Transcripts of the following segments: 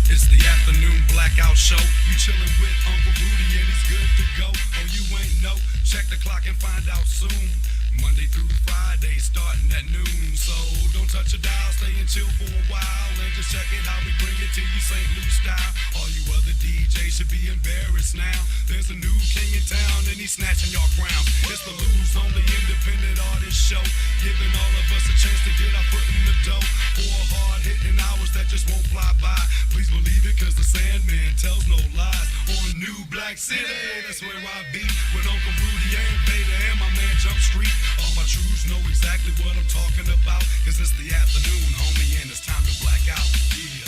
It's the afternoon blackout show. You chillin' with Uncle Rudy and he's good to go. Oh, you ain't know? Check the clock and find out soon. Monday through Friday, starting at noon. So don't touch your dial, stay and chill for a while. And just check it how we bring it to you St. Louis style. All you other DJs should be embarrassed now. There's a new king in town and he's snatching your crown. It's the Lou's only independent artist show. Giving all of us a chance to get our foot in the dough. 4 hard-hitting hours that just won't fly by. Please believe it cause the Sandman tells no lies. On New Black City, that's where I be. With Uncle Rudy and Vader and my man Jump Street. All my truths know exactly what I'm talking about. Cause it's the afternoon, homie, and it's time to black out. Yeah.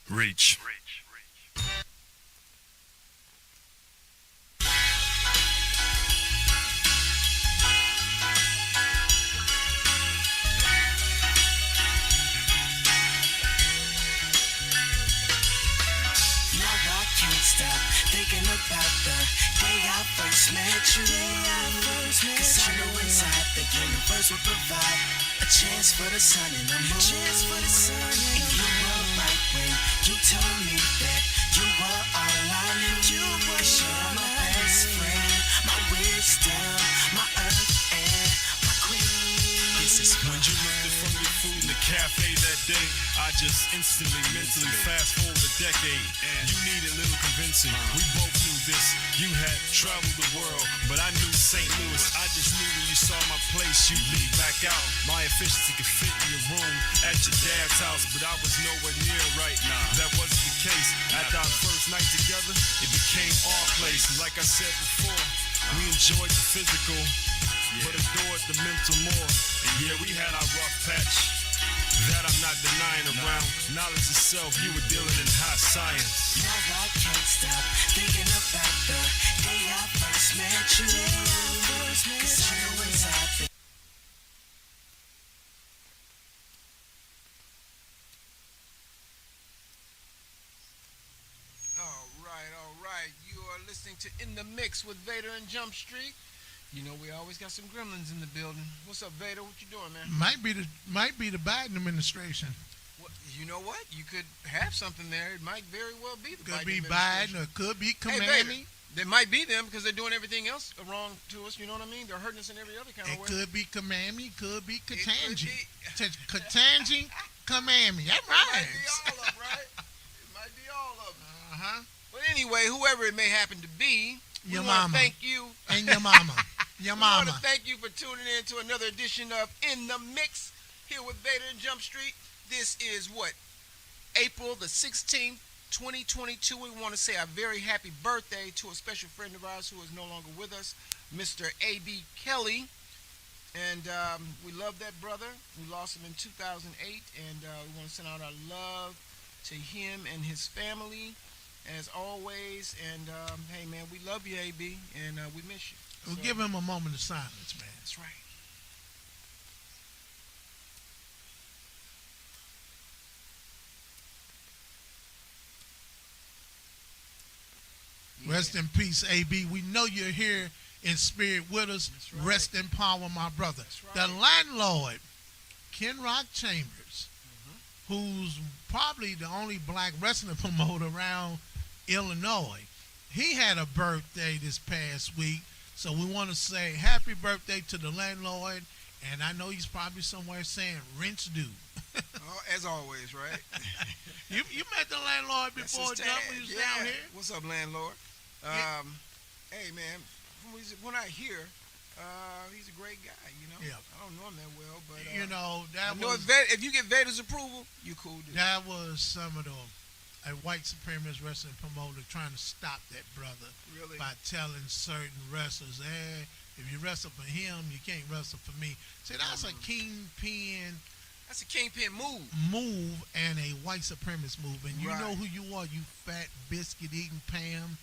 Reach. Thinking about the day I first met you. Cause I know inside the universe will provide a chance for the sun and the moon. And you were right when you told me that you were all I knew. Cause you're my best friend, my wisdom, my earth and my queen. This is when you looked from your food in the cafe that day. I just instantly, mentally fast forward a decade. And you needed little convincing. We both knew this. You had traveled the world, but I knew St. Louis. I just knew when you saw my place, you'd leave back out. My efficiency could fit in your room at your dad's house, but I was nowhere near right now. That wasn't the case. After our first night together, it became our place. And like I said before, we enjoyed the physical, but adored the mental more. And yeah, we had our rough patch. That I'm not denying around knowledge itself, you were dealing in high science. Now I can't stop thinking about the day I first met you. Cause I know inside the all right. You are listening to In the Mix with Vader and Jump Street. You know we always got some gremlins in the building. What's up, Vader? What you doing, man? Might be the Biden administration. Well, you know what? You could have something there. It might very well be the Could Biden be administration. Biden or could be Hey, Kamami. Vader, they might be them because they're doing everything else wrong to us. You know what I mean? They're hurting us in every other kind of It way. could be Kamami, could be It could Katanji. be. Katanji, Kamami. That It might rhymes. be all of them, right? It might be all of them. Uh-huh. But anyway, whoever it may happen to be, Your we want mama. to thank you. And your mama. Your We want mama. to thank you for tuning in to another edition of In the Mix here with Vader and Jump Street. This is what? April the 16th, 2022. We want to say a very happy birthday to a special friend of ours who is no longer with us, Mr. A.B. Kelly. And we love that brother. We lost him in 2008. And we want to send out our love to him and his family as always. And hey, man, we love you, A.B., and we miss you. We'll give him a moment of silence, man. That's right. Rest in peace, AB. We know you're here in spirit with us. That's right. Rest in power, my brother. That's right. The landlord, Ken Rock Chambers, who's probably the only black wrestling promoter around Illinois. He had a birthday this past week. So we want to say happy birthday to the landlord, and I know he's probably somewhere saying rent's due. Oh, as always, right? You met the landlord before, That's his Jump, tag. when he was Yeah. down here? What's up, landlord? Yeah. Hey, man, when I hear, he's a great guy, you know? Yeah. I don't know him that well, but You know, I that know was if you get Vader's approval, you cool, dude. that was some of the a white supremacist wrestling promoter trying to stop that brother Really? by telling certain wrestlers, hey, if you wrestle for him, you can't wrestle for me. See, that's a kingpin That's a kingpin move. And a white supremacist move. And you Right. know who you are, you fat biscuit eating Pam,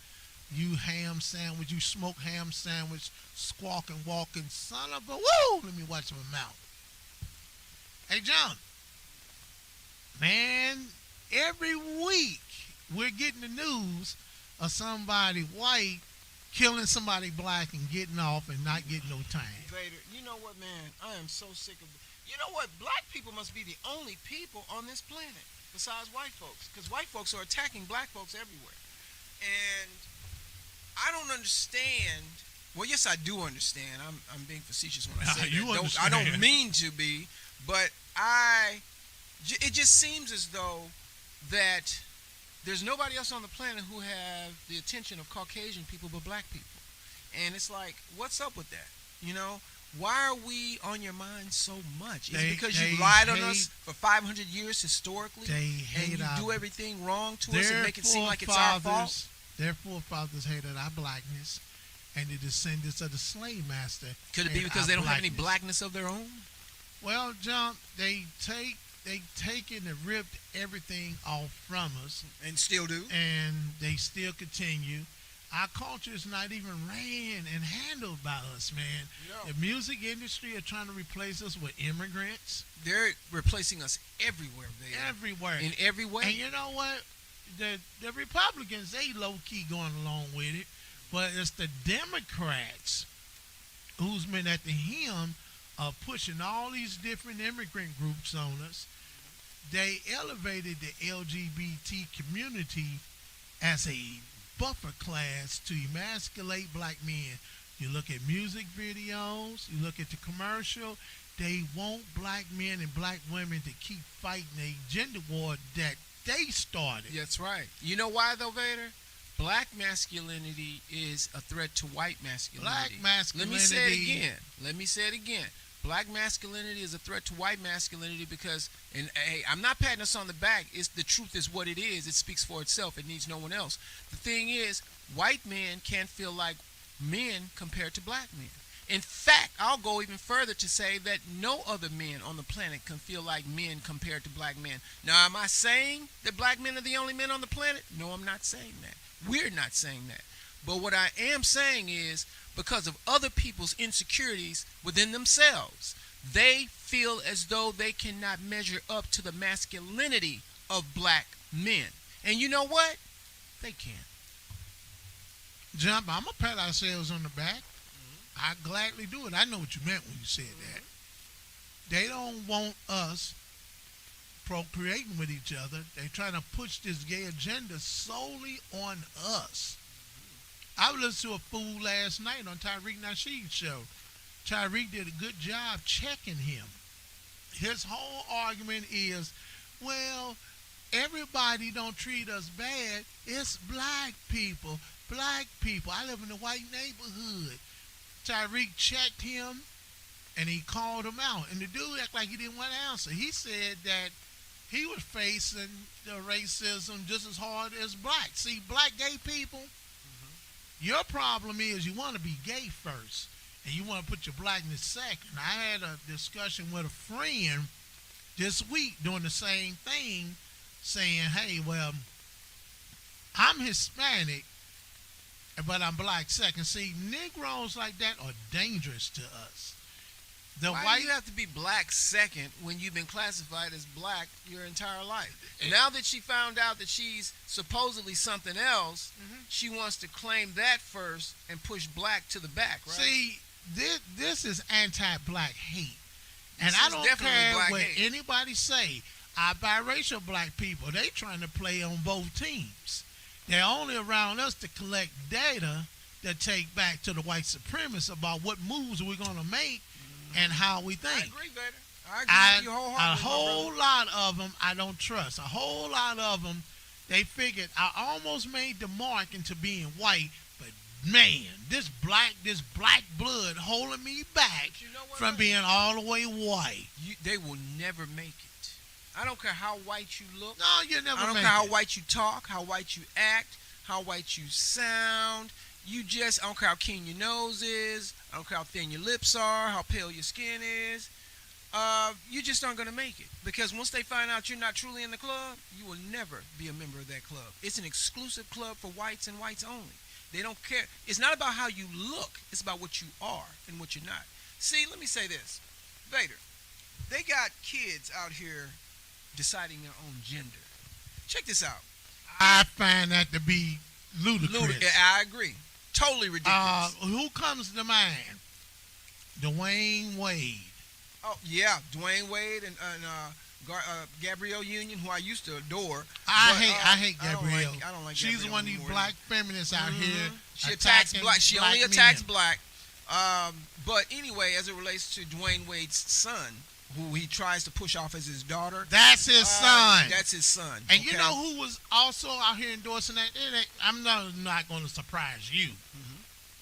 you ham sandwich, you smoke ham sandwich, squawking, walking son of a woo. Let me watch my mouth. Hey John, man, every week we're getting the news of somebody white killing somebody black and getting off and not getting no time. Vader, you know what, man? I am so sick of. You know what? Black people must be the only people on this planet besides white folks, because white folks are attacking black folks everywhere, and I don't understand. Well, yes, I do understand. I'm being facetious when I say You that. understand. I don't mean to be, but it just seems as though that there's nobody else on the planet who have the attention of Caucasian people but black people. And it's like, what's up with that? You know, why are we on your mind so much? Is it because you lied on us for 500 years historically? And you do everything wrong to us and make it seem like it's our fault? Their forefathers hated our blackness and the descendants of the slave master. Could it be because they don't have any blackness of their own? Well, John, they taken and ripped everything off from us. And still do. And they still continue. Our culture is not even ran and handled by us, man. No. The music industry are trying to replace us with immigrants. They're replacing us everywhere, Vader. Everywhere. In every way. And you know what? The Republicans, they low-key going along with it. But it's the Democrats who's been at the helm of pushing all these different immigrant groups on us. They elevated the LGBT community as a buffer class to emasculate black men. You look at music videos, you look at the commercial, they want black men and black women to keep fighting a gender war that they started. That's right. You know why, though, Vader? Black masculinity is a threat to white masculinity. Black masculinity. Let me say it again. Black masculinity is a threat to white masculinity because, and hey, I'm not patting us on the back. It's the truth is what it is. It speaks for itself. It needs no one else. The thing is, white men can't feel like men compared to black men. In fact, I'll go even further to say that no other men on the planet can feel like men compared to black men. Now, am I saying that black men are the only men on the planet? No, I'm not saying that. We're not saying that. But what I am saying is, because of other people's insecurities within themselves, they feel as though they cannot measure up to the masculinity of black men. And you know what? They can. Jump, I'm going to pat ourselves on the back. I gladly do it. I know what you meant when you said that. They don't want us procreating with each other. They're trying to push this gay agenda solely on us. I listened to a fool last night on Tariq Nasheed's show. Tariq did a good job checking him. His whole argument is, well, everybody don't treat us bad. It's black people. Black people. I live in a white neighborhood. Tariq checked him and he called him out. And the dude acted like he didn't want to answer. He said that he was facing the racism just as hard as black. See, black gay people, your problem is you want to be gay first and you want to put your blackness second. I had a discussion with a friend this week doing the same thing, saying, hey, well, I'm Hispanic, but I'm black second. See, Negroes like that are dangerous to us. Why do you have to be black second when you've been classified as black your entire life? And now that she found out that she's supposedly something else, she wants to claim that first and push black to the back, right? See, this is anti-black hate. And This I is don't definitely care black what hate. anybody say. Our biracial black people, they trying to play on both teams. They're only around us to collect data that take back to the white supremacists about what moves we're going to make and how we think. I agree, Vader. I agree with you A wholeheartedly. whole lot of them I don't trust. A whole lot of them, they figured I almost made the mark into being white, but man, this black blood holding me back You know what, from man? being all the way white. They will never make it. I don't care how white you look. No, you never I don't make care how it. white you talk, how white you act, how white you sound. I don't care how keen your nose is. I don't care how thin your lips are, how pale your skin is. you just aren't going to make it. Because once they find out you're not truly in the club, you will never be a member of that club. It's an exclusive club for whites and whites only. They don't care. It's not about how you look. It's about what you are and what you're not. See, let me say this. Vader, they got kids out here deciding their own gender. Check this out. I find that to be ludicrous. I agree. Totally ridiculous. Who comes to mind? Dwayne Wade. Oh, yeah. Dwayne Wade and Gabrielle Union, who I used to adore. I hate Gabrielle. I don't like She's Gabrielle one of these anymore. black feminists out here. She attacks black. She only attacks men. black. But anyway, as it relates to Dwayne Wade's son, who he tries to push off as his daughter. That's his son. That's his son. And you know who was also out here endorsing that? I'm not going to surprise you.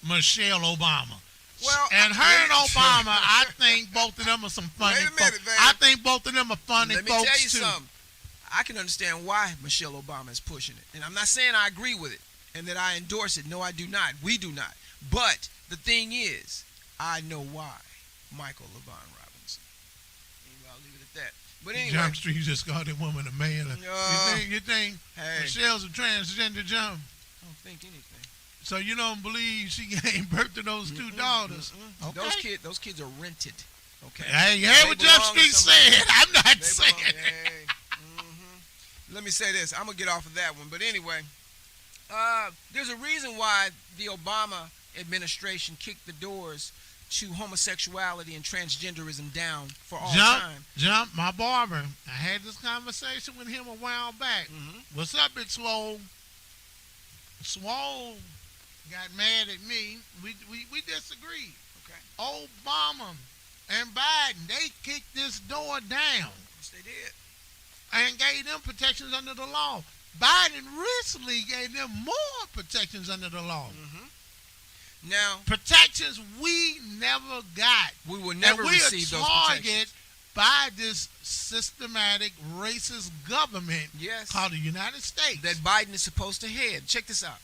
Michelle Obama. Well, and her and Obama, I think both of them are some funny Wait a minute, folks. man. I think both of them are funny Let me folks tell you too. something. I can understand why Michelle Obama is pushing it. And I'm not saying I agree with it and that I endorse it. No, I do not. We do not. But the thing is, I know why Michael LaVon Robinson. Maybe I'll leave it at that. But anyway. Jump Street just called that woman a man. You think hey. Michelle's a transgender jump? I don't think anything. So you don't believe she gave birth to those two daughters? Okay. Those kids are rented. Okay. Hey, you heard what Jump Street said. I'm not saying. Let me say this. I'm gonna get off of that one. But anyway, there's a reason why the Obama administration kicked the doors to homosexuality and transgenderism down for all time. Jump, my barber. I had this conversation with him a while back. What's up, Big Swole? Swole got mad at me. We disagreed. Okay. Obama and Biden, they kicked this door down. Yes, they did. And gave them protections under the law. Biden recently gave them more protections under the law. Now, protections we never got. We will never receive those protections. We are targeted by this systematic racist government called the United States. That Biden is supposed to head. Check this out.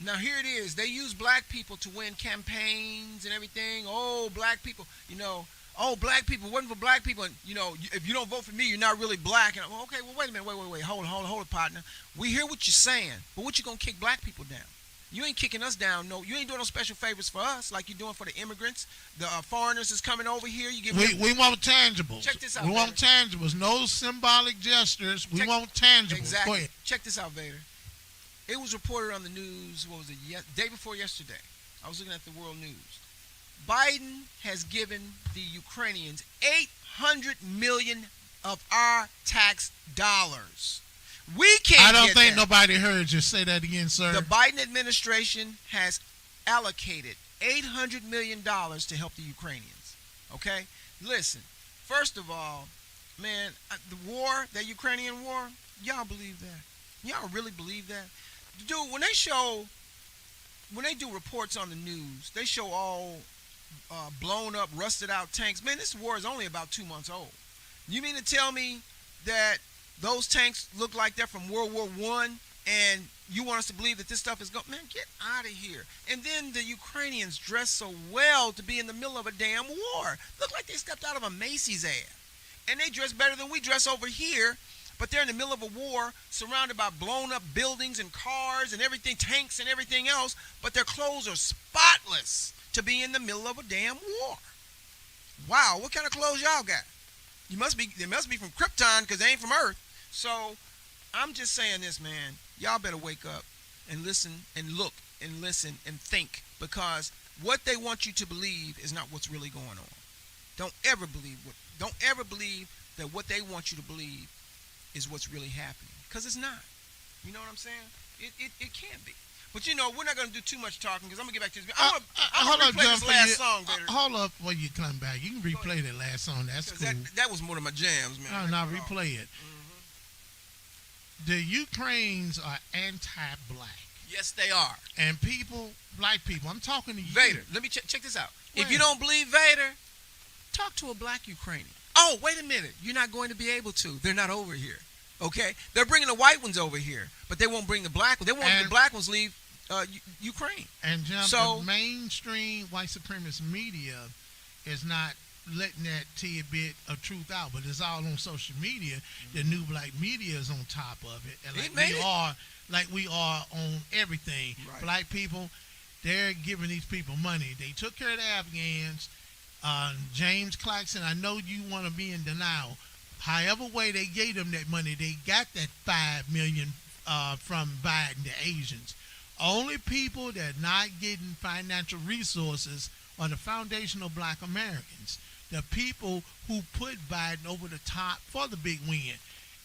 Now here it is. They use black people to win campaigns and everything. Oh, black people. Black people. Wasn't for black people. And, if you don't vote for me, you're not really black. And okay, well, wait a minute. Wait. Hold it, partner. We hear what you're saying, but what you gonna kick black people down? You ain't kicking us down. No, you ain't doing no special favors for us like you're doing for the immigrants, the foreigners that's coming over here. You give we want tangibles. Check this out. We want tangibles. No symbolic gestures. We want tangibles. Exactly. Go ahead. Check this out, Vader. It was reported on the news. What was it? Day before yesterday. I was looking at the world news. Biden has given the Ukrainians $800 million of our tax dollars. We can't. I don't think nobody heard you. Say that again, sir. The Biden administration has allocated $800 million to help the Ukrainians. Okay? Listen, first of all, man, the war, that Ukrainian war, y'all believe that? Y'all really believe that? Dude, when they do reports on the news, they show all blown up, rusted out tanks. Man, this war is only about 2 months old. You mean to tell me that those tanks look like they're from World War I, and you want us to believe that this stuff is going? Man, get out of here. And then the Ukrainians dress so well to be in the middle of a damn war. Look like they stepped out of a Macy's ad. And they dress better than we dress over here, but they're in the middle of a war, surrounded by blown up buildings and cars and everything, tanks and everything else, but their clothes are spotless to be in the middle of a damn war. Wow, what kind of clothes y'all got? They must be from Krypton, because they ain't from Earth. So I'm just saying this, man. Y'all better wake up and listen and look and listen and think, because what they want you to believe is not what's really going on. Don't ever believe that what they want you to believe is what's really happening, because it's not. You know what I'm saying? It can't be. But we're not going to do too much talking, because I'm going to get back to this. I'm going to replay this last song, Vader. Hold up before you come back. You can replay that last song. That's cool. That was one of my jams, man. No, replay it. The Ukrainians are anti-black. Yes, they are. And black people, I'm talking to you. Vader, let me check this out. If you don't believe Vader, talk to a black Ukrainian. Oh, wait a minute. You're not going to be able to. They're not over here. Okay? They're bringing the white ones over here, but they won't bring the black ones. They won't let the black ones leave Ukraine. And the mainstream white supremacist media is not letting that tidbit of truth out, but it's all on social media. The new black media is on top of it, and like we are on everything. Right. Black people, they're giving these people money. They took care of the Afghans. James Claxton, I know you want to be in denial. However way they gave them that money, they got that $5 million from Biden, the Asians. Only people that are not getting financial resources are the foundational black Americans, the people who put Biden over the top for the big win.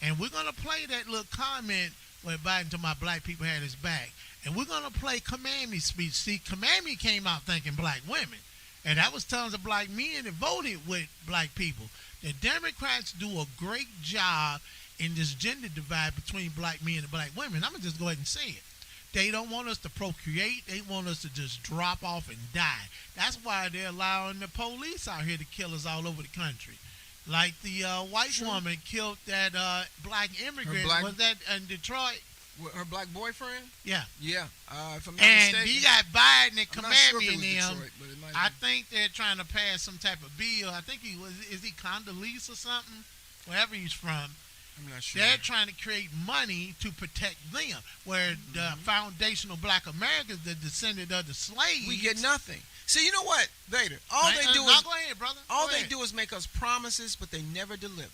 And we're going to play that little comment where Biden told my black people had his back. And we're going to play Kamami's speech. See, Kamami came out thanking black women. And that was tons of black men that voted with black people. The Democrats do a great job in this gender divide between black men and black women. I'm going to just go ahead and say it. They don't want us to procreate. They want us to just drop off and die. That's why they're allowing the police out here to kill us all over the country. Like the white woman killed that black immigrant. Was that in Detroit? Her black boyfriend? Yeah. Yeah. If I'm not And mistaken. he got Biden and I'm not sure if Kamami it and was them. Detroit, but it might I have been. think they're trying to pass some type of bill. I think is he Condoleezza or something? Wherever he's from. I'm not sure. They're trying to create money to protect them. Where the foundational black Americans, the descendant of the slaves. We get nothing. See, you know what, Vader? All they do Go ahead, brother. all Go they ahead. do is make us promises, but they never deliver.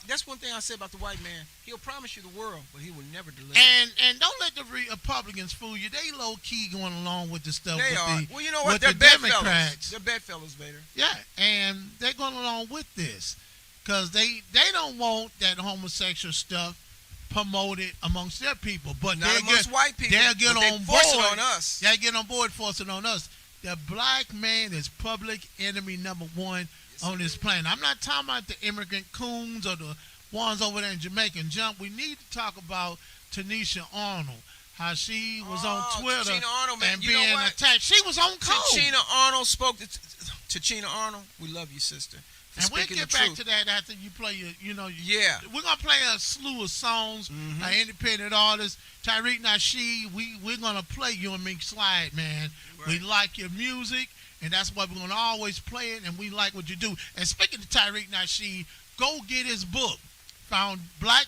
That's one thing I say about the white man. He'll promise you the world, but he will never deliver. And don't let the Republicans fool you. They low key going along with the stuff. They with are. The, Well, you know what? with They're the bedfellows. Democrats. They're bedfellows, Vader. Yeah, and they're going along with this because they don't want that homosexual stuff promoted amongst their people. But Not they'll amongst get, white people. They'll get but they on force board. it on us. They'll get on board, force it on us. The black man is public enemy number one on this planet. I'm not talking about the immigrant coons or the ones over there in Jamaica and Jump. We need to talk about Tanisha Arnold, how she was on Twitter Tachina Arnold, man. and You know being what? attacked. She was on code. Tachina Arnold spoke to Tachina Arnold. We love you, sister. For And we'll speaking get the back truth. to that after you play your, Yeah. We're going to play a slew of songs, independent artists. Tyreek Nasheed, we're going to play you and Mink Slide, man. Right. We like your music, and that's why we're going to always play it, and we like what you do. And speaking of Tyreek Nasheed, go get his book, Black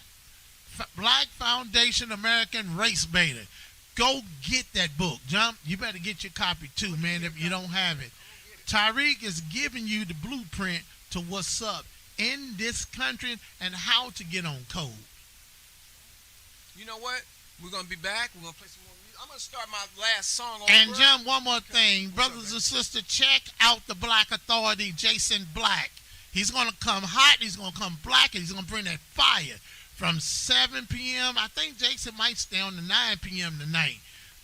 Foundation American Race Baiter. Go get that book. Jump, you better get your copy too, man, if you don't have it. Tyreek is giving you the blueprint to what's up in this country and how to get on code. You know what? We're going to be back. We're going to play some more music. I'm going to start my last song over. And Jump, one more thing. What's Brothers up, and sisters, check out the Black Authority, Jason Black. He's going to come hot. He's going to come black. And he's going to bring that fire from 7 p.m. I think Jason might stay on the 9 p.m. tonight.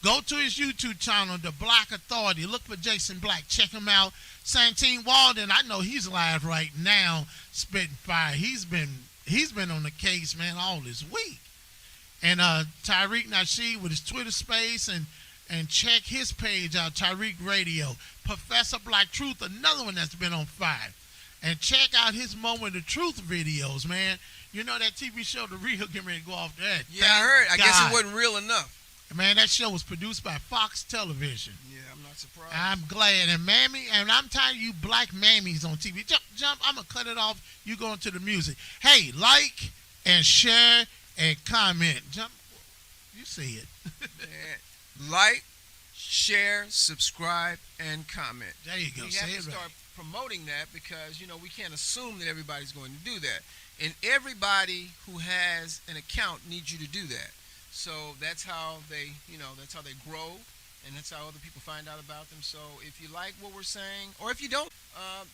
Go to his YouTube channel, The Black Authority. Look for Jason Black. Check him out. Santine Walden, I know he's live right now, spitting fire. He's been on the case, man, all this week. And Tyreek Nasheed with his Twitter space, and check his page out, Tyreek Radio. Professor Black Truth, another one that's been on fire. And check out his Moment of Truth videos, man. You know that TV show, The Real, getting ready to go off that. Yeah, I heard. I guess God. it wasn't real enough. Man, that show was produced by Fox Television. Yeah, I'm not surprised. I'm glad. And I'm tired of you black mammies on TV. Jump, I'm going to cut it off. You go into the music. Hey, like and share and comment. Jump, you see it. Yeah. Like, share, subscribe, and comment. There you go. We Say have it to right. start promoting that because, we can't assume that everybody's going to do that. And everybody who has an account needs you to do that. So that's how they grow, and that's how other people find out about them. So if you like what we're saying, or if you don't,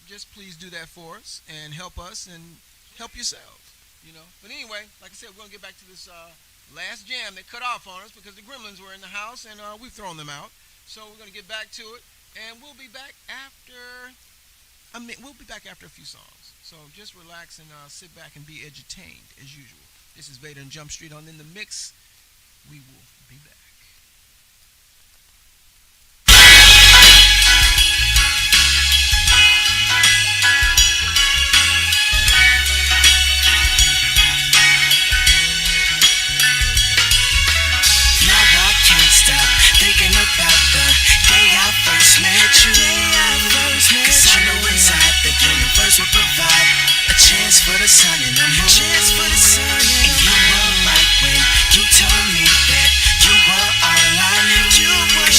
just please do that for us and help us and help yourselves. But anyway, like I said, we're gonna get back to this last jam that cut off on us because the Gremlins were in the house and we've thrown them out. So we're gonna get back to it, and we'll be back after. A few songs. So just relax and sit back and be edutained as usual. This is Vader and Jump Street on In the Mix. We will be back. Now I can't stop thinking about the day I first met you. Cause I know inside the universe will provide a chance for the sun and the moon. And you were right when you told me that you were all I knew. You were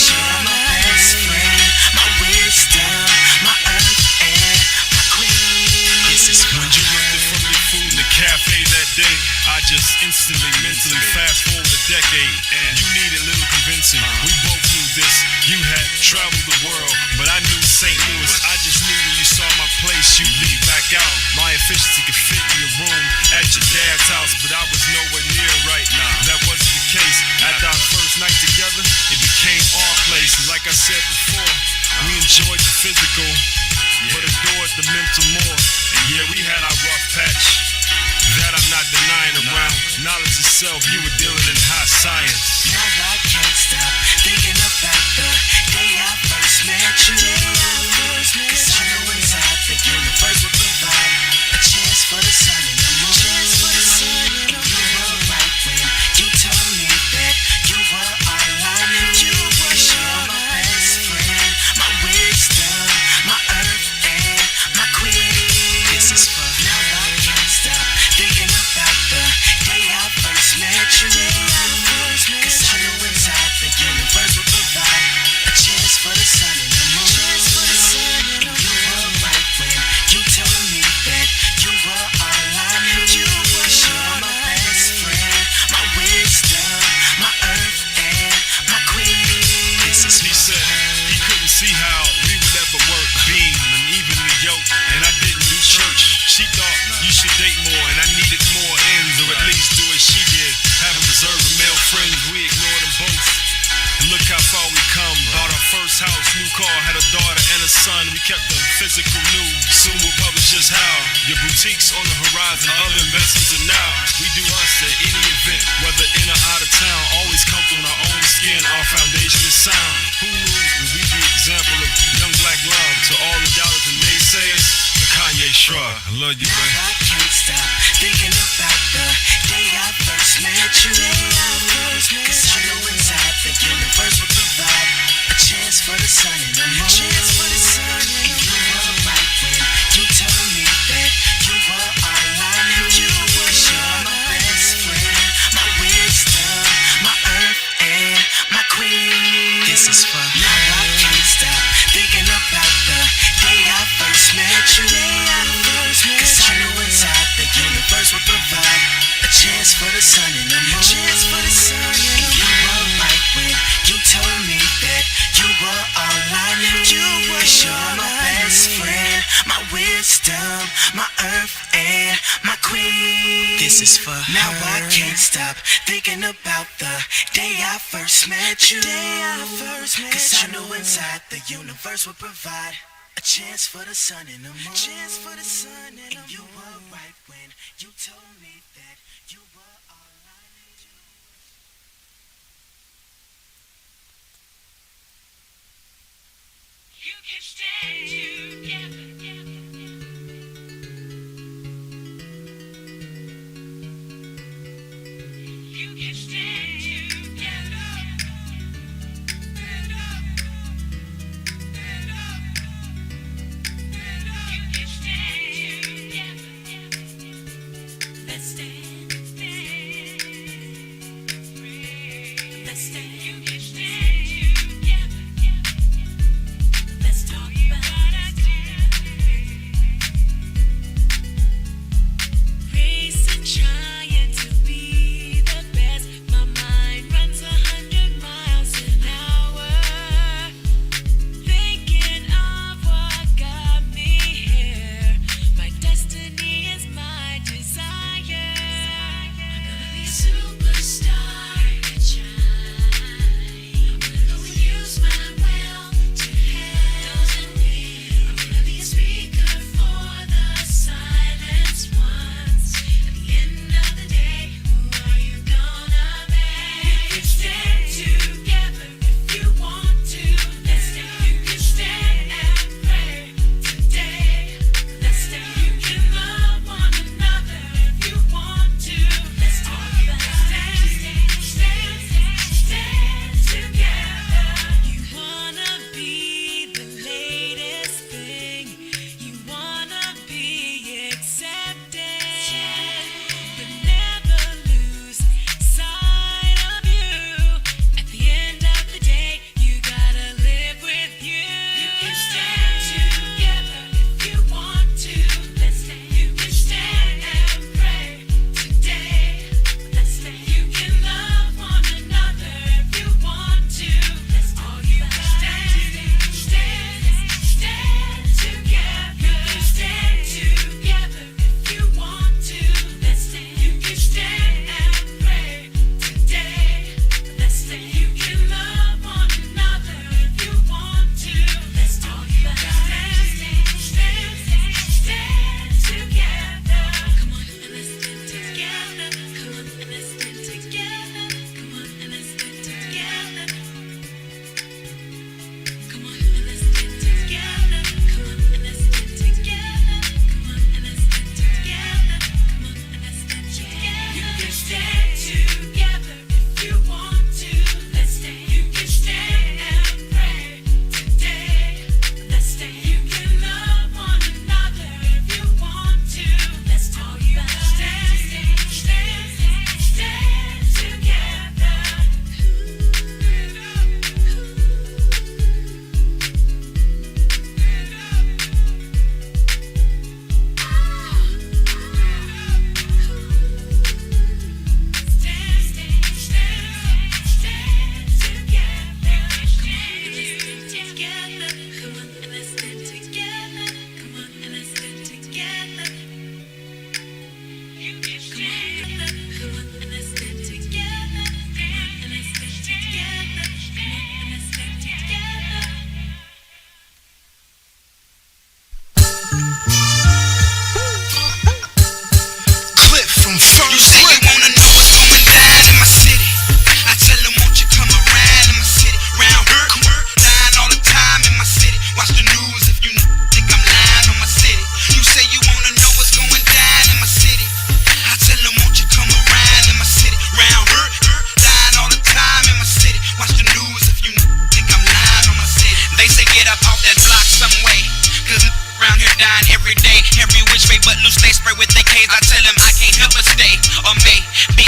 my best friend, my wisdom, my earth and my queen. This is When you looked at from your food in the cafe that day, I just instantly, mentally fast forward a decade, and you needed little convincing. We both knew this. You had traveled the world, but I knew St. Louis. I just knew when you saw my place, you'd leave back out. My efficiency could fit in your room at your dad's house, but I was nowhere near right now. That wasn't the case. After our first night together, it became our place. And like I said before, we enjoyed the physical, but adored the mental more. And yeah, we had our rough patch. That I'm not denying around knowledge itself, you were dealing in high science. now I can't stop thinking about the day I first met you. Cause I know inside the universe will provide a chance for the sun and the moon. And you were right when you told me that you were all I knew. You were my best friend, my wisdom, my earth and my queen. This is for now I can't stop thinking about the day I first met you. Cause I know inside the universe will provide a chance for the sun and the moon. And you were right when you told me that you were all I knew. You were my best friend, my wisdom, my earth and my queen. This is He said he couldn't see how we would ever work, beam and evenly yoked, and I didn't do church. She thought you should date more, and I needed more ends, or at least do as she did. Having reserved male friends, we ignored them both. And look how far we come. Bought our first house, new car, had a daughter and a son. We kept the physical news. Soon we'll publish just how your boutiques on the horizon, other investments are now. We do us at any event, whether in or out of town. Always comfortable in our own skin. Our foundation is sound. Who knew we'd be example of young black love to all the doubters and naysayers? The Kanye shrug. I love you, now man. I can't stop thinking about the day I first met you. Cause I know inside the universe will provide a chance for the sun and the moon. And you were right when you told me that you were all I knew. You were my best friend, my wisdom, my earth and my queen. This is for now I can't stop thinking about the day I first met you. Cause I know inside the universe will provide a chance for the sun and the moon. And you were right when you told me that you were all I knew. You're my best friend, my wisdom, my earth and my queen. This is for now I can't stop thinking about the day I first met you. Cause I know inside the universe will provide a chance for the sun and the moon. And you were right when you told me that you were all I knew. You can stay together. You can stay together. Stand up. Stand up. Stand up. You can stay together. Let's stand. Stand. Let's stand. You can stay together. Let's talk about it. Racing, trying to be the best. My mind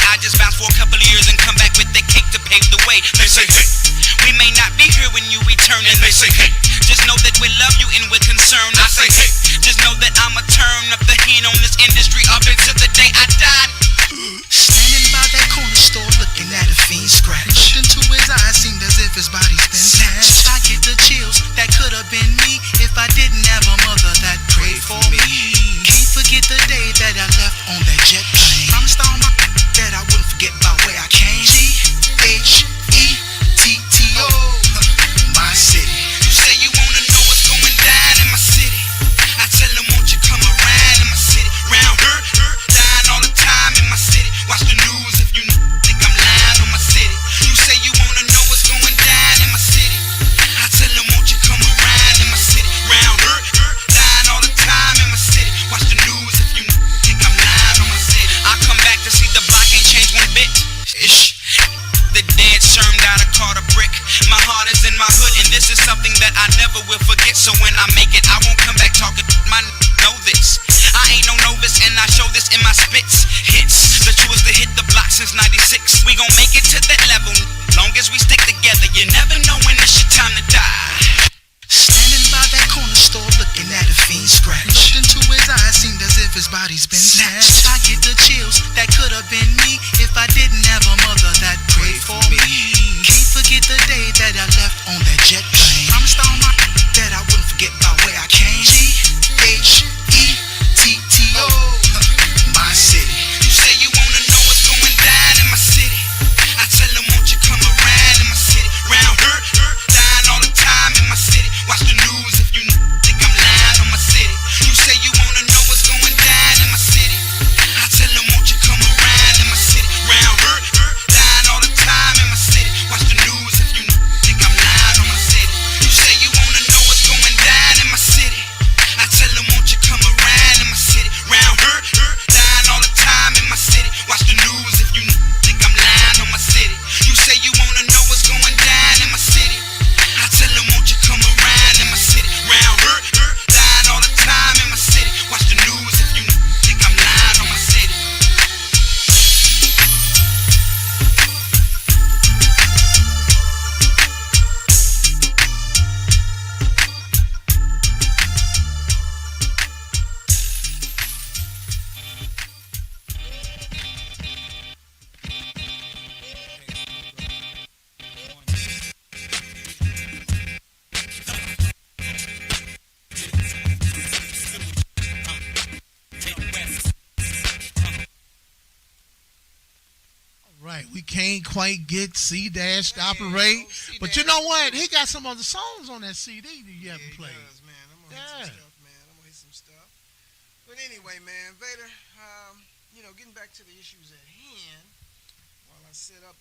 I just bounce for a couple of years and come back with the cake to pave the way. They say, hey. We may not be here when you return, And they say, hey. just know that we love you and we're concerned. I say, hey. Just know that I'ma turn up the heat on this industry up until the day I died. Standing by that corner store looking at a fiend scratch. Looked into his eyes, seemed as if his body's been snatched. I get the chills, that could have been me if I didn't have a mother that prayed for me. Can't forget the day that I left on that jet plane. Promised all my that I wouldn't forget about where I came. G-H-E-T-T-O, my city. You say you wanna know what's going down in my city. I tell them, won't you come around in my city? Round her, dying all the time in my city. Watch the news if you think I'm lying on my city. You say you wanna know what's going down in my city. I tell them, won't you come around in my city? Round her, dying all the time in my city. Watch the news if you think I'm lying on my city. I come back to see the block ain't changed one bit. Ish. The dead turned out a caught a brick. My heart is in my hood, and this is something that I never will forget. So when I make it, I won't come back talking. My know this. I ain't no novice, and I show this in my spits. Hits. The truth is to hit the block since '96. We gon' make it to that level. Long as we stick together, you never know when it's your time to die. Standing by that corner store looking at a fiend scratch. Looked into his eyes, seemed as if his body's been snatched. I get the chills, that could have been me if I didn't have a mother that prayed for me. Can't forget the day that I left on that jet plane. Promised all my that I wouldn't forget about where I came. G-H-E-T-T-O, my city. You say you wanna know what's going down in my city. I tell them, won't you come around in my city? Round her, dying all the time in my city. Watch the news if you think I'm lying on my city. You say you wanna know what's going down in my city. I tell them, won't you come around in my city? Round her, dying all the time in my city. Watch the news if you think I'm lying on my city. You say you wanna know what's going down in my city. I tell them, won't you come around in my city? Round her, dying all the time in my city. Watch the news if you think I'm lying on my city. You say you wanna know what's going down in my city. I tell them, won't you come around in my city? Round her, dying all the time in my city. Watch the news if you think I'm lying on my city. Right, we can't quite get C-Dash to operate, but you know what? He got some other songs on that CD that you haven't played. Does, man. I'm gonna hit some stuff, man. I'm gonna hit some stuff. But anyway, man, Vader, getting back to the issues at hand while I set up.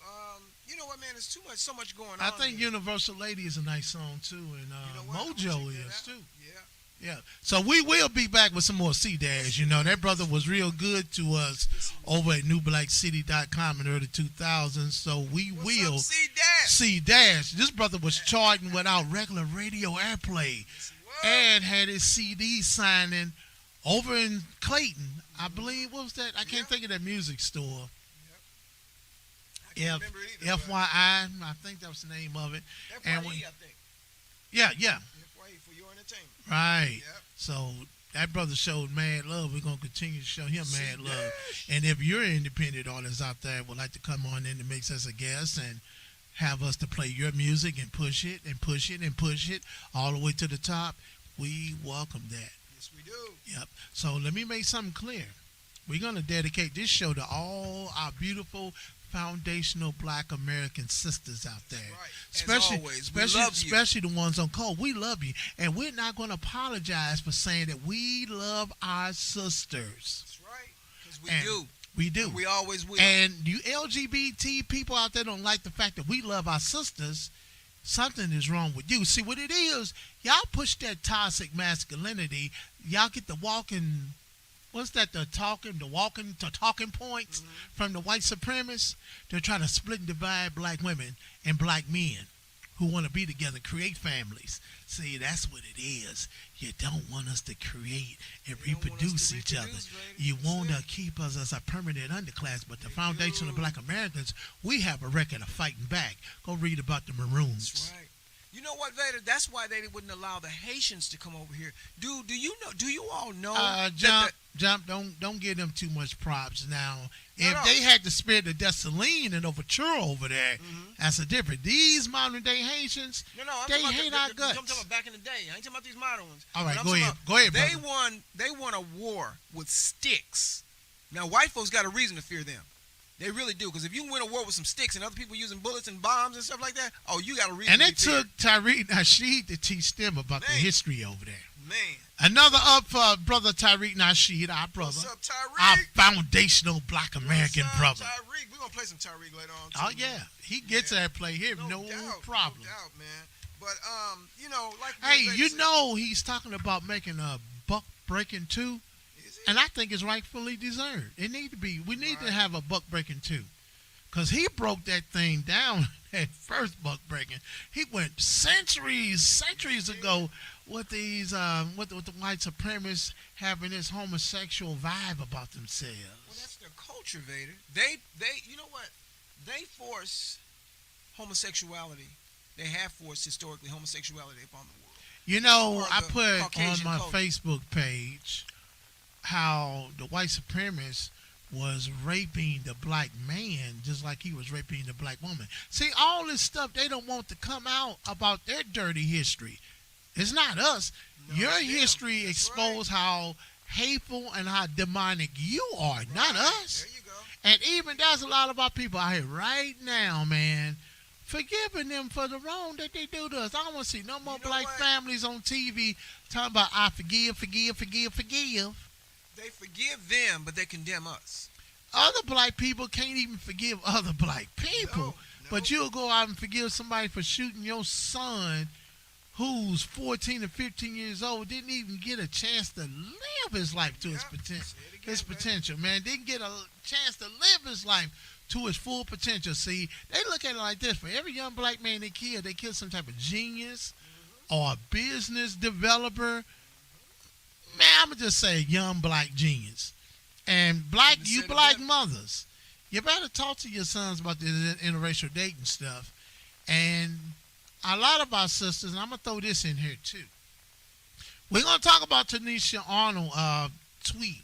You know what, man? There's so much going on. I think here. Universal Lady is a nice song too, and You know what? I'm gonna Mojo check that is out. too. Yeah. Yeah, so we will be back with some more C-Dash. You know, that brother was real good to us over at newblackcity.com in the early 2000s. So we will What's up, C-Dash? C-Dash. This brother was charting without regular radio airplay and had his CD signing over in Clayton. I believe, what was that? I can't think of that music store. I can't remember either, FYI, I think that was the name of it. but And FYE, when- I think. Yeah. FYE for your entertainment. Right. Yep. So that brother showed mad love. We're going to continue to show him mad love. C-Dash. And if you're an independent artist out there would like to come on in and mix as a guest and have us to play your music and push it and push it and push it all the way to the top, we welcome that. Yes, we do. Yep. So let me make something clear. We're going to dedicate this show to all our beautiful foundational Black American sisters out there. Right. As always, we love you. Especially the ones on call. We love you. And we're not going to apologize for saying that we love our sisters. That's right. Because we And do. We do. And we always will. And you LGBT people out there don't like the fact that we love our sisters. Something is wrong with you. See, what it is, y'all push that toxic masculinity. Y'all get the walking... What's that? The talking points from the white supremacists. They're trying to split and divide black women and black men. who want to be together, create families. See, that's what it is. You don't want us to create and reproduce each other. You want to keep us as a permanent underclass, but the foundation of Black Americans, we have a record of fighting back. Go read about the Maroons. That's right. You know what, Vader? That's why they wouldn't allow the Haitians to come over here. Do you know? Do you all know? Jump. Don't give them too much props now. If they had the spirit of Dessalines and overture over there, that's a different. These modern day Haitians, they hate our guts. I'm talking about back in the day. I ain't talking about these modern ones. All right, go ahead. Go ahead, They brother. won a war with sticks. Now white folks got a reason to fear them. They really do, because if you win a war with some sticks and other people using bullets and bombs and stuff like that, oh, you got a reason. And to it took Tariq Nasheed to teach them about the history over there. Man. Another up for brother Tariq Nasheed, our brother. What's up, Tariq? Our foundational Black American brother. Tariq? We're going to play some Tariq later on, too. Oh, yeah. He gets that play here, no problem. No doubt, man. But, you know, like... Hey, you know he's talking about making a buck breaking 2. And I think it's rightfully deserved. It need to be. We need to have a buck breaking 2, because he broke that thing down. That first buck breaking, he went centuries ago with these with the white supremacists having this homosexual vibe about themselves. Well, that's their culture, Vader. They you know what? They force homosexuality. They have forced historically homosexuality upon the world. You know, I put Caucasian on my culture. Facebook page how the white supremacist was raping the black man just like he was raping the black woman. See, all this stuff, they don't want to come out about their dirty history. It's not us. Your history exposed how hateful and how demonic you are, not us. There you go. And even there's a lot of our people out here right now, man, forgiving them for the wrong that they do to us. I don't want to see no more black families on TV talking about I forgive. They forgive them, but they condemn us. Other black people can't even forgive other black people. No. But you'll go out and forgive somebody for shooting your son who's 14 or 15 years old, didn't even get a chance to live his life to his potential, man. Didn't get a chance to live his life to his full potential. See, they look at it like this. For every young black man they kill some type of genius or a business developer. Man, I'm going to just say young black genius. And black mothers, you better talk to your sons about the interracial dating stuff. And a lot of our sisters, and I'm going to throw this in here too. We're going to talk about Tanisha Arnold tweet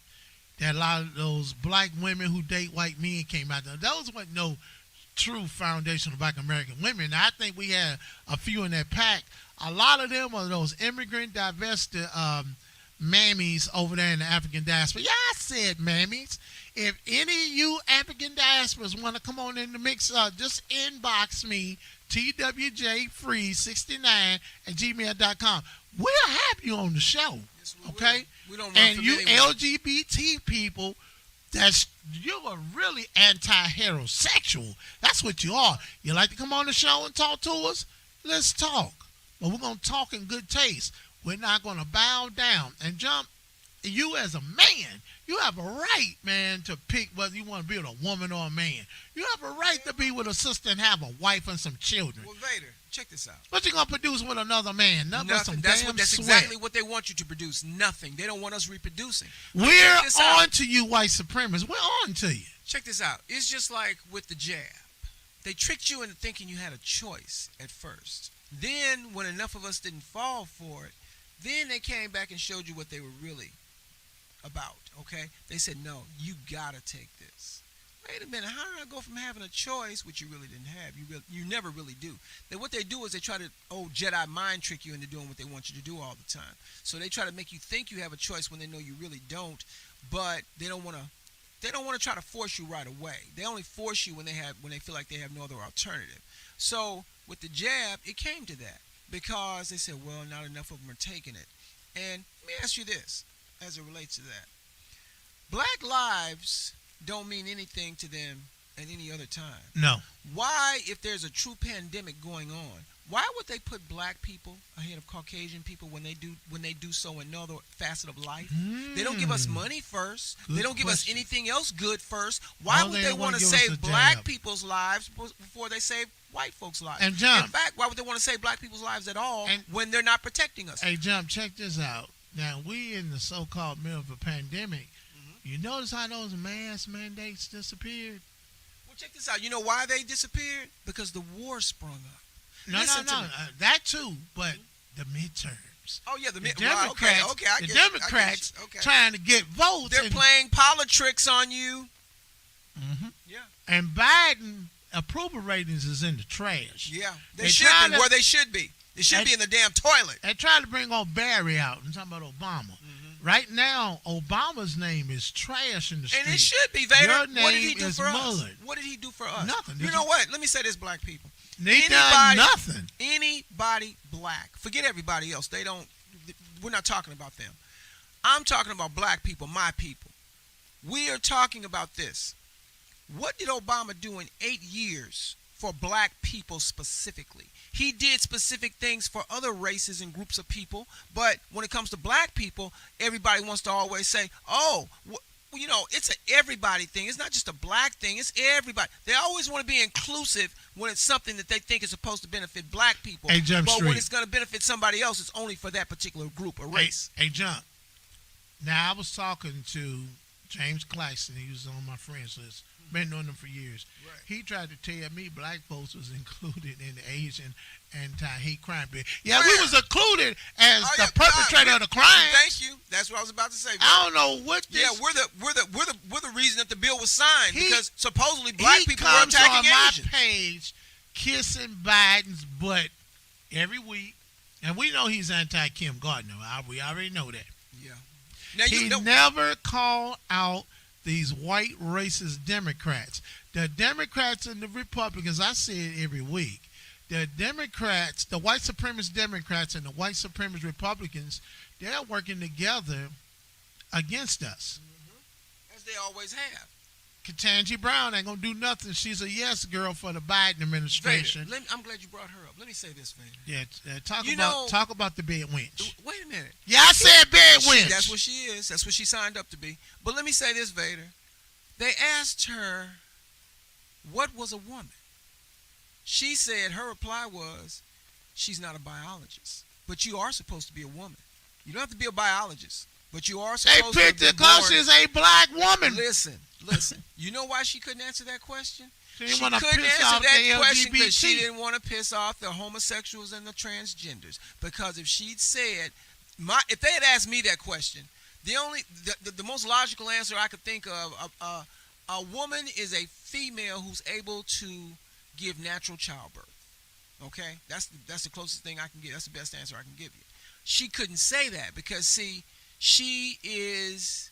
that a lot of those black women who date white men came out there. Those weren't no true foundational black American women. I think we had a few in that pack. A lot of them are those immigrant divested mammies over there in the African diaspora. Yeah, I said mammies. If any of you African diasporas want to come on in the mix, just inbox me, twjfree69@gmail.com. We'll have you on the show. Yes, okay? We don't and you LGBT people, you are really anti-heterosexual. That's what you are. You like to come on the show and talk to us? Let's talk. But we're going to talk in good taste. We're not going to bow down and jump. You as a man, you have a right, man, to pick whether you want to be with a woman or a man. You have a right to be with a sister and have a wife and some children. Well, Vader, check this out. What you going to produce with another man? Nothing. Some That's damn that's sweat. exactly what they want you to produce. Nothing. They don't want us reproducing. We're on to you, white supremacists. We're on to you. Check this out. It's just like with the jab. They tricked you into thinking you had a choice at first. Then, when enough of us didn't fall for it, then they came back and showed you what they were really about, okay? They said, no, you got to take this. Wait a minute, how did I go from having a choice, which you really didn't have? You never really do. Then what they do is they try to, Jedi mind trick you into doing what they want you to do all the time. So they try to make you think you have a choice when they know you really don't, but they don't want to try to force you right away. They only force you when they feel like they have no other alternative. So with the jab, it came to that because they said, well, not enough of them are taking it. And let me ask you this as it relates to that. Black lives don't mean anything to them at any other time. No. Why, if there's a true pandemic going on, Why would they put black people ahead of Caucasian people when they do so in another facet of life? They don't give us money first. Good they don't give us question. anything else good first. Why No, would they they don't want wanna to give us save a black jab. people's lives before they save white folks' lives? And John- in fact, why would they want to save black people's lives at all And- when they're not protecting us? Hey, Jump, check this out. Now, we in the so-called middle of a pandemic. You notice how those mask mandates disappeared? Well, check this out. You know why they disappeared? Because the war sprung up. No, Listen to no. me. That too, but the midterms. Oh yeah, The right, Democrats, okay, I the get you, I get Democrats you. Okay. trying to get votes. They're and, playing politics on you. Mhm. Yeah. And Biden approval ratings is in the trash. Yeah, They should trying be to- where they should be. They should They- be in the damn toilet. They tried to bring old Barry out. I'm talking about Obama. Right now, Obama's name is trash in the street. And it should be, Vader. Your What did he name do is for us? mud. What did he do for us? Nothing. You know what? Let me say this, black people. They done nothing. Anybody black. Forget everybody else. We're not talking about them. I'm talking about black people, my people. We are talking about this. What did Obama do in 8 years for black people specifically? He did specific things for other races and groups of people, but when it comes to black people, everybody wants to always say, oh, it's an everybody thing. It's not just a black thing. It's everybody. They always want to be inclusive when it's something that they think is supposed to benefit black people. Hey, Jump but Street. when it's going to benefit somebody else, it's only for that particular group or race. Hey, Jump. Now, I was talking to James Claxton. He was on my friends list. Been knowing him for years. Right. He tried to tell me black folks was included in the Asian anti-hate crime bill. Yeah, we Where? was included as Oh, the yeah, perpetrator of the crime. Thank you. That's what I was about to say. I don't know what this. Yeah, we're the reason that the bill was signed, He- because supposedly black he people were comes attacking on my Asians. page kissing Biden's butt every week, and we know he's anti-Kim Gardner. We already know that. Yeah. Now He you know. never called out these white racist Democrats. The Democrats and the Republicans, I see it every week. The Democrats, the white supremacist Democrats and the white supremacist Republicans, they're working together against us. As they always have. Ketanji Brown ain't gonna do nothing. She's a yes girl for the Biden administration. Vader, I'm glad you brought her up. Let me say this, Vader. Yeah, talk You about the bed wench. Wait a minute. Yeah, I said bed wench. That's what she is. That's what she signed up to be. But let me say this, Vader. They asked her, what was a woman? She said, her reply was, she's not a biologist. But you are supposed to be a woman. You don't have to be a biologist. But you are They supposed to picked be her because born. she's a black woman. Listen. You know why she couldn't answer that question? She didn't want to couldn't piss answer off that the question because she LGBT. didn't want to piss off the homosexuals and the transgenders. Because if she'd said, if they had asked me that question, the most logical answer I could think of, a woman is a female who's able to give natural childbirth. Okay, that's the closest thing I can get. That's the best answer I can give you. She couldn't say that because, see, she is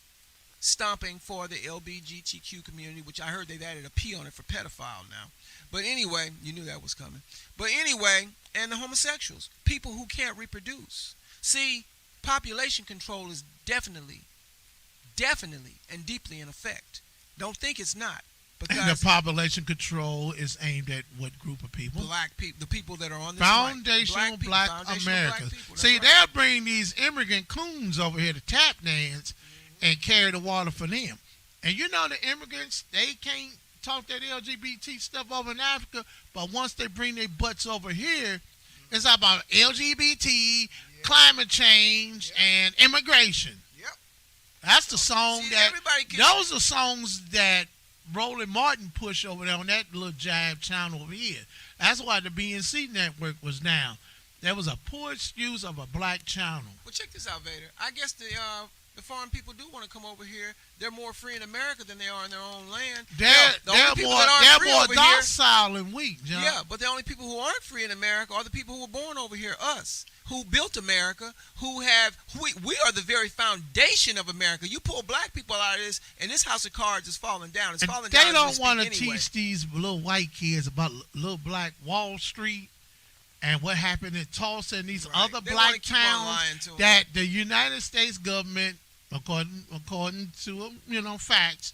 stomping for the LGBTQ community, which I heard they've added a P on it for pedophile now. But anyway, you knew that was coming. But anyway, and the homosexuals, people who can't reproduce. See, population control is definitely and deeply in effect. Don't think it's not. And the population control is aimed at what group of people? Black people, the people that are on this Foundational people, Black foundational Americans. black people, that's See, right. they'll bring these immigrant coons over here to tap dance and carry the water for them. And you know the immigrants, they can't talk that LGBT stuff over in Africa, but once they bring their butts over here, it's about LGBT, climate change, and immigration. Yep. That's the song See, that, everybody can- those are songs that Roland Martin pushed over there on that little jive channel over here. That's why the BNC network was down. There was a poor excuse of a black channel. Well, check this out, Vader. I guess the foreign people do want to come over here. They're more free in America than they are in their own land. They're The only people that aren't more free over here- docile and weak, John. Yeah, but the only people who aren't free in America are the people who were born over here, us, who built America, we are the very foundation of America. You pull black people out of this, and this house of cards is falling down. It's And falling they down. don't want to anyway. teach these little white kids about little black Wall Street and what happened in Tulsa and these Right. other They wanna black keep on lying towns to 'em. that the United States government, according to facts,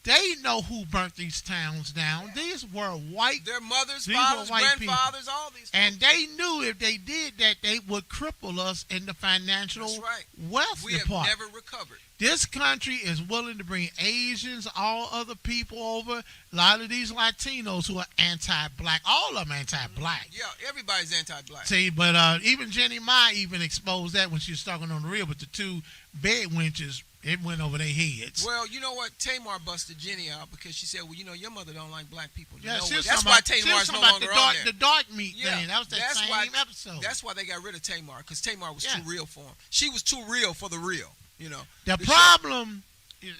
They know who burnt these towns down. These were white. Their mothers, These fathers, were white grandfathers, all these and folks. they knew if they did that, they would cripple us in the financial That's right. wealth We have department. never recovered. This country is willing to bring Asians, all other people over. A lot of these Latinos who are anti-black, all of them anti-black. Yeah, everybody's anti-black. See, but even Jenny Ma even exposed that when she was talking on the reel with the two bed wenches. It went over their heads. Well, you know what? Tamar busted Jenny out because she said, well, you know, your mother don't like black people. You Yeah, know she what? was That's talking why about- she was Tamar's talking no about longer the on dark, there. the dark meat Yeah, thing. That was that that's same why- episode. That's why they got rid of Tamar, because Tamar was Yeah. too real for him. She was too real for the real, you know. The show- problem,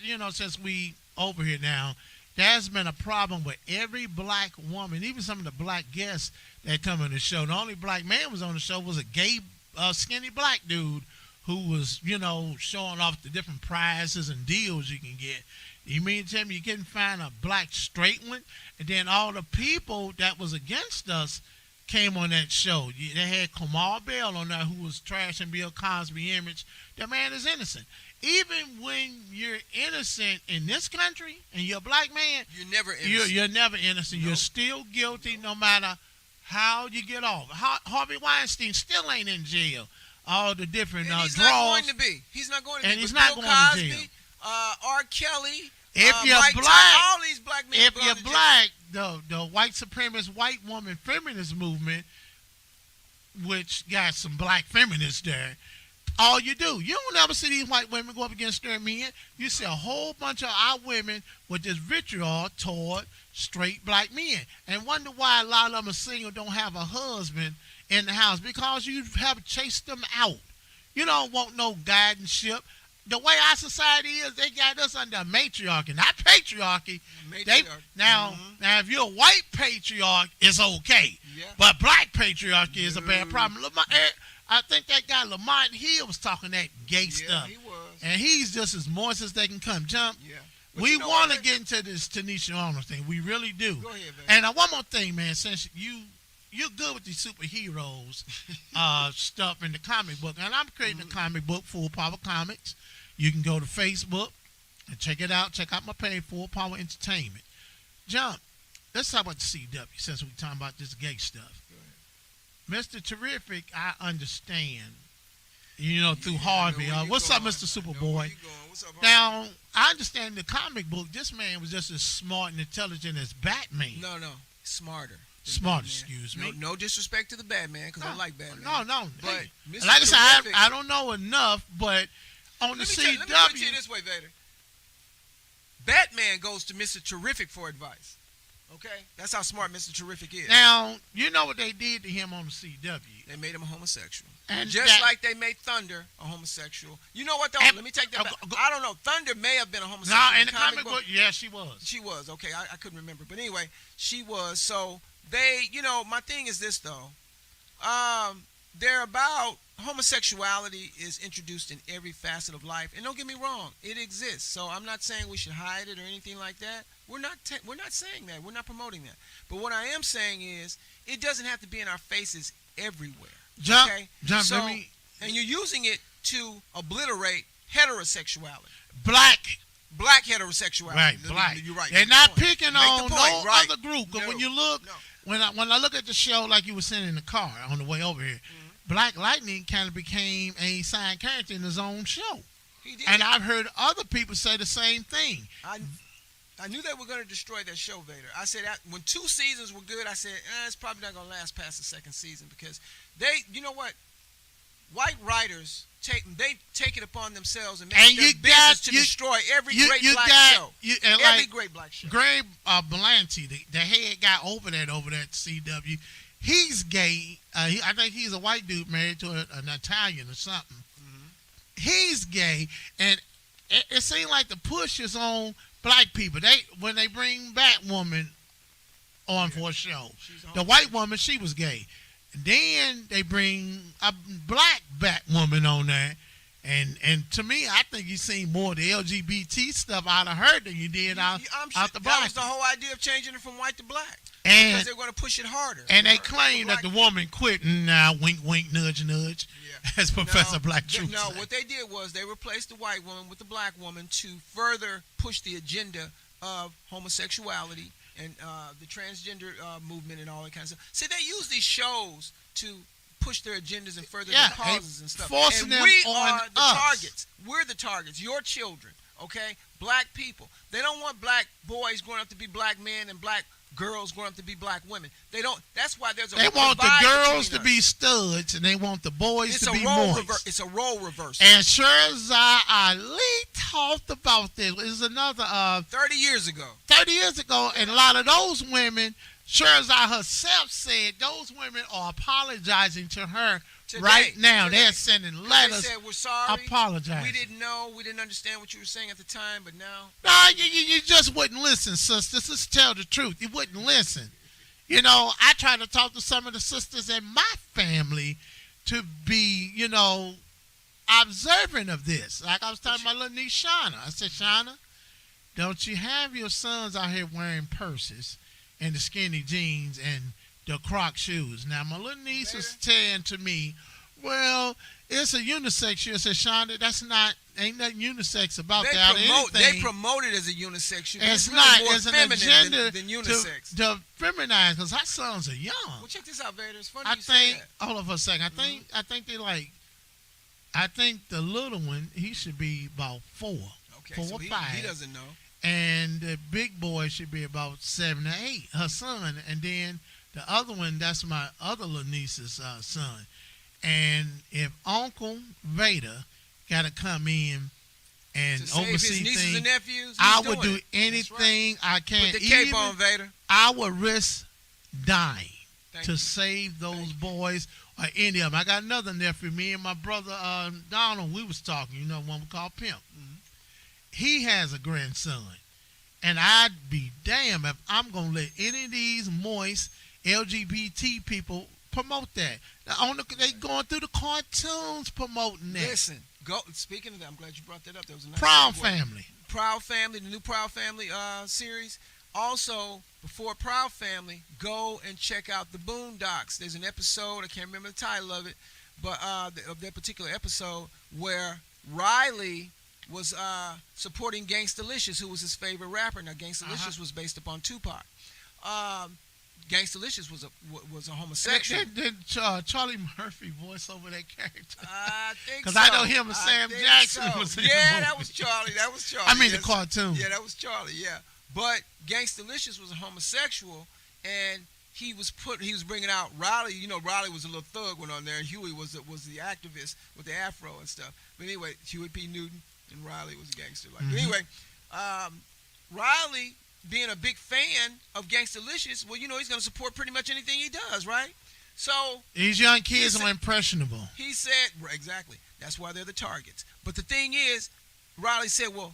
you know, since we over here now, there's been a problem with every black woman, even some of the black guests that come on the show. The only black man was on the show was a gay, skinny black dude who was, you know, showing off the different prizes and deals you can get. You mean to tell me you couldn't find a black straight one? And then all the people that was against us came on that show. They had Kamal Bell on there who was trashing Bill Cosby image. That man is innocent. Even when you're innocent in this country and you're a black man, You're never innocent. you're never innocent. No. You're still guilty no matter how you get off. Harvey Weinstein still ain't in jail. All the different and he's draws. not going to be. He's not going to And be. he's But not Bill going to Cosby, jail. R. Kelly, If you're Mike black- Tyson, all these black men If gone you're to jail. black, the white supremacist, white woman feminist movement, which got some black feminists there, all you do, you don't ever see these white women go up against their men. You see a whole bunch of our women with this vitriol toward straight black men. And wonder why a lot of them are single, don't have a husband in the house, because you have chased them out. You don't want no guardianship. The way our society is, they got us under matriarchy, not patriarchy. They, Matriarch. now, if you're a white patriarch, it's okay. Yeah. But black patriarchy is a bad problem. I think that guy Lamont Hill was talking that gay Yeah, stuff. he was. And he's just as moist as they can come. Jump. Yeah. But We you know want to what, get into this Tanisha Arnold thing. We really do. Go ahead, man. And one more thing, man. Since you're good with these superheroes stuff in the comic book, and I'm creating a comic book, Full Power Comics. You can go to Facebook and check it out. Check out my page, Full Power Entertainment. Jump. Let's talk about the CW since we're talking about this gay stuff. Mr. Terrific, I understand. You know, through Harvey. What's up, Mr. Superboy? What's up, Harvey? Now, I understand the comic book. This man was just as smart and intelligent as Batman. No, smarter. than Smart, Batman. excuse No, me. no disrespect to the Batman, because I like Batman. No. But Hey, Mr. like I said, Terrific- I don't know enough, but on the Let me CW, put it to you this way, Vader. Batman goes to Mr. Terrific for advice. Okay? That's how smart Mr. Terrific is. now, you know what they did to him on the CW. They made him a homosexual. And Just that- like they made Thunder a homosexual. You know what, though? And- Let me take that back. go- I don't know. Thunder may have been a homosexual. No, in the comic book, yeah, she was. She was. Okay, I couldn't remember. But anyway, she was. So they, my thing is this, though. They're about homosexuality is introduced in every facet of life. And don't get me wrong, it exists. So I'm not saying we should hide it or anything like that. We're not saying that. We're not promoting that. But what I am saying is it doesn't have to be in our faces everywhere. Jump, Okay? jump, So, let me- and you're using it to obliterate heterosexuality. Black. Black heterosexuality. Right, black. You're right. They're Make the not point. picking Make the on point, no right. other group. Because when No, you look, no. when I look at the show, like you were saying in the car on the way over here, Black Lightning kind of became a side character in his own show. He did. And I've heard other people say the same thing. I knew they were going to destroy that show, Vader. I said when 2 seasons were good, I said it's probably not going to last past the second season because you know what? White writers take it upon themselves and make And it their you business got- to you- destroy every you- great you black got- show. and Every like great black show. Greg Berlanti, the head guy over at CW, he's gay. I think he's a white dude married to an Italian or something. He's gay, and it seems like the push is on black people. When they bring Batwoman on for a show, the white woman, she was gay. Then they bring a black Batwoman on there. And to me, I think you seen more of the LGBT stuff out of her than you did out the that black. was the whole idea of changing it from white to black. And Because they're going to push it harder. and they For claim that black the woman quit and now wink, wink, nudge, nudge, Yeah. as Professor No, Black Truth No, said. what they did was they replaced the white woman with the black woman to further push the agenda of homosexuality and the transgender movement and all that kind of stuff. See, they use these shows to push their agendas and further their causes and stuff. Forcing And them we on are the us. targets. We're the targets. Your children, okay? Black people. They don't want black boys growing up to be black men and black girls growing up to be black women. They don't. That's why there's a They want the divide girls between to us. be studs, and they want the boys It's to a be role moist. It's a role reversal. And Sherzai Ali talked about this. It was another 30 years ago. 30 years ago, and a lot of those women, Sherzai herself said those women are apologizing to her Today, right now. today. They're sending They letters said, we're sorry. apologizing. We didn't know. We didn't understand what you were saying at the time, but now. No, you just wouldn't listen, sisters. Just tell the truth. You wouldn't listen. You know, I try to talk to some of the sisters in my family to be, you know, observant of this. Like I was talking to my little niece, Shauna. I said, Shauna, don't you have your sons out here wearing purses and the skinny jeans and the Croc shoes? Now, my little niece was saying to me, well, it's a unisex shoe. I said, Shauna, that's not, ain't nothing unisex about that. They promote it as a unisex shoe. It's really not. more It's an feminine agenda than unisex. to feminize, because our sons are young. Well, check this out, Vader. It's funny I you say think, that. hold on for a second. I think they like, I think the little one, he should be about 4. Okay, 4 so or he 5. doesn't know. And the big boy should be about 7 or 8, her son. And then the other one, that's my other little niece's son. And if Uncle Vader got to come in and To save oversee his nieces things, and nephews, I he's would doing do it. That's anything I can. Put the cape Even on, Vader. I would risk dying Thank to you. save those boys or any of them. I got another nephew. Me and my brother Donald, we was talking. You know, one we call Pimp. Mm-hmm. He has a grandson, and I'd be damned if I'm gonna let any of these moist LGBT people promote that. They going through the cartoons promoting that. Listen, speaking of that, I'm glad you brought that up. There was a nice Proud segue. Family. Proud Family, the new Proud Family series. Also, before Proud Family, go and check out the Boondocks. There's an episode, I can't remember the title of it, but of that particular episode where Riley was supporting Gangstalicious, who was his favorite rapper. Now, Gangstalicious was based upon Tupac. Gangstalicious was a homosexual. Did Charlie Murphy voice over that character? I think so. Because I know him and I Sam think Jackson so. was in the Yeah, movie. that was Charlie. That was Charlie. I mean, the Yes. cartoon. Yeah, that was Charlie. Yeah, but Gangstalicious was a homosexual, and he was bringing out Riley. You know, Riley was a little thug went on there, and Huey was the activist with the afro and stuff. But anyway, Huey P. Newton and Riley was a gangster. But anyway, Riley, being a big fan of Gangstalicious, well, you know, he's going to support pretty much anything he does, right? So These young kids He are impressionable. he said, exactly, that's why they're the targets. But the thing is, Riley said, well,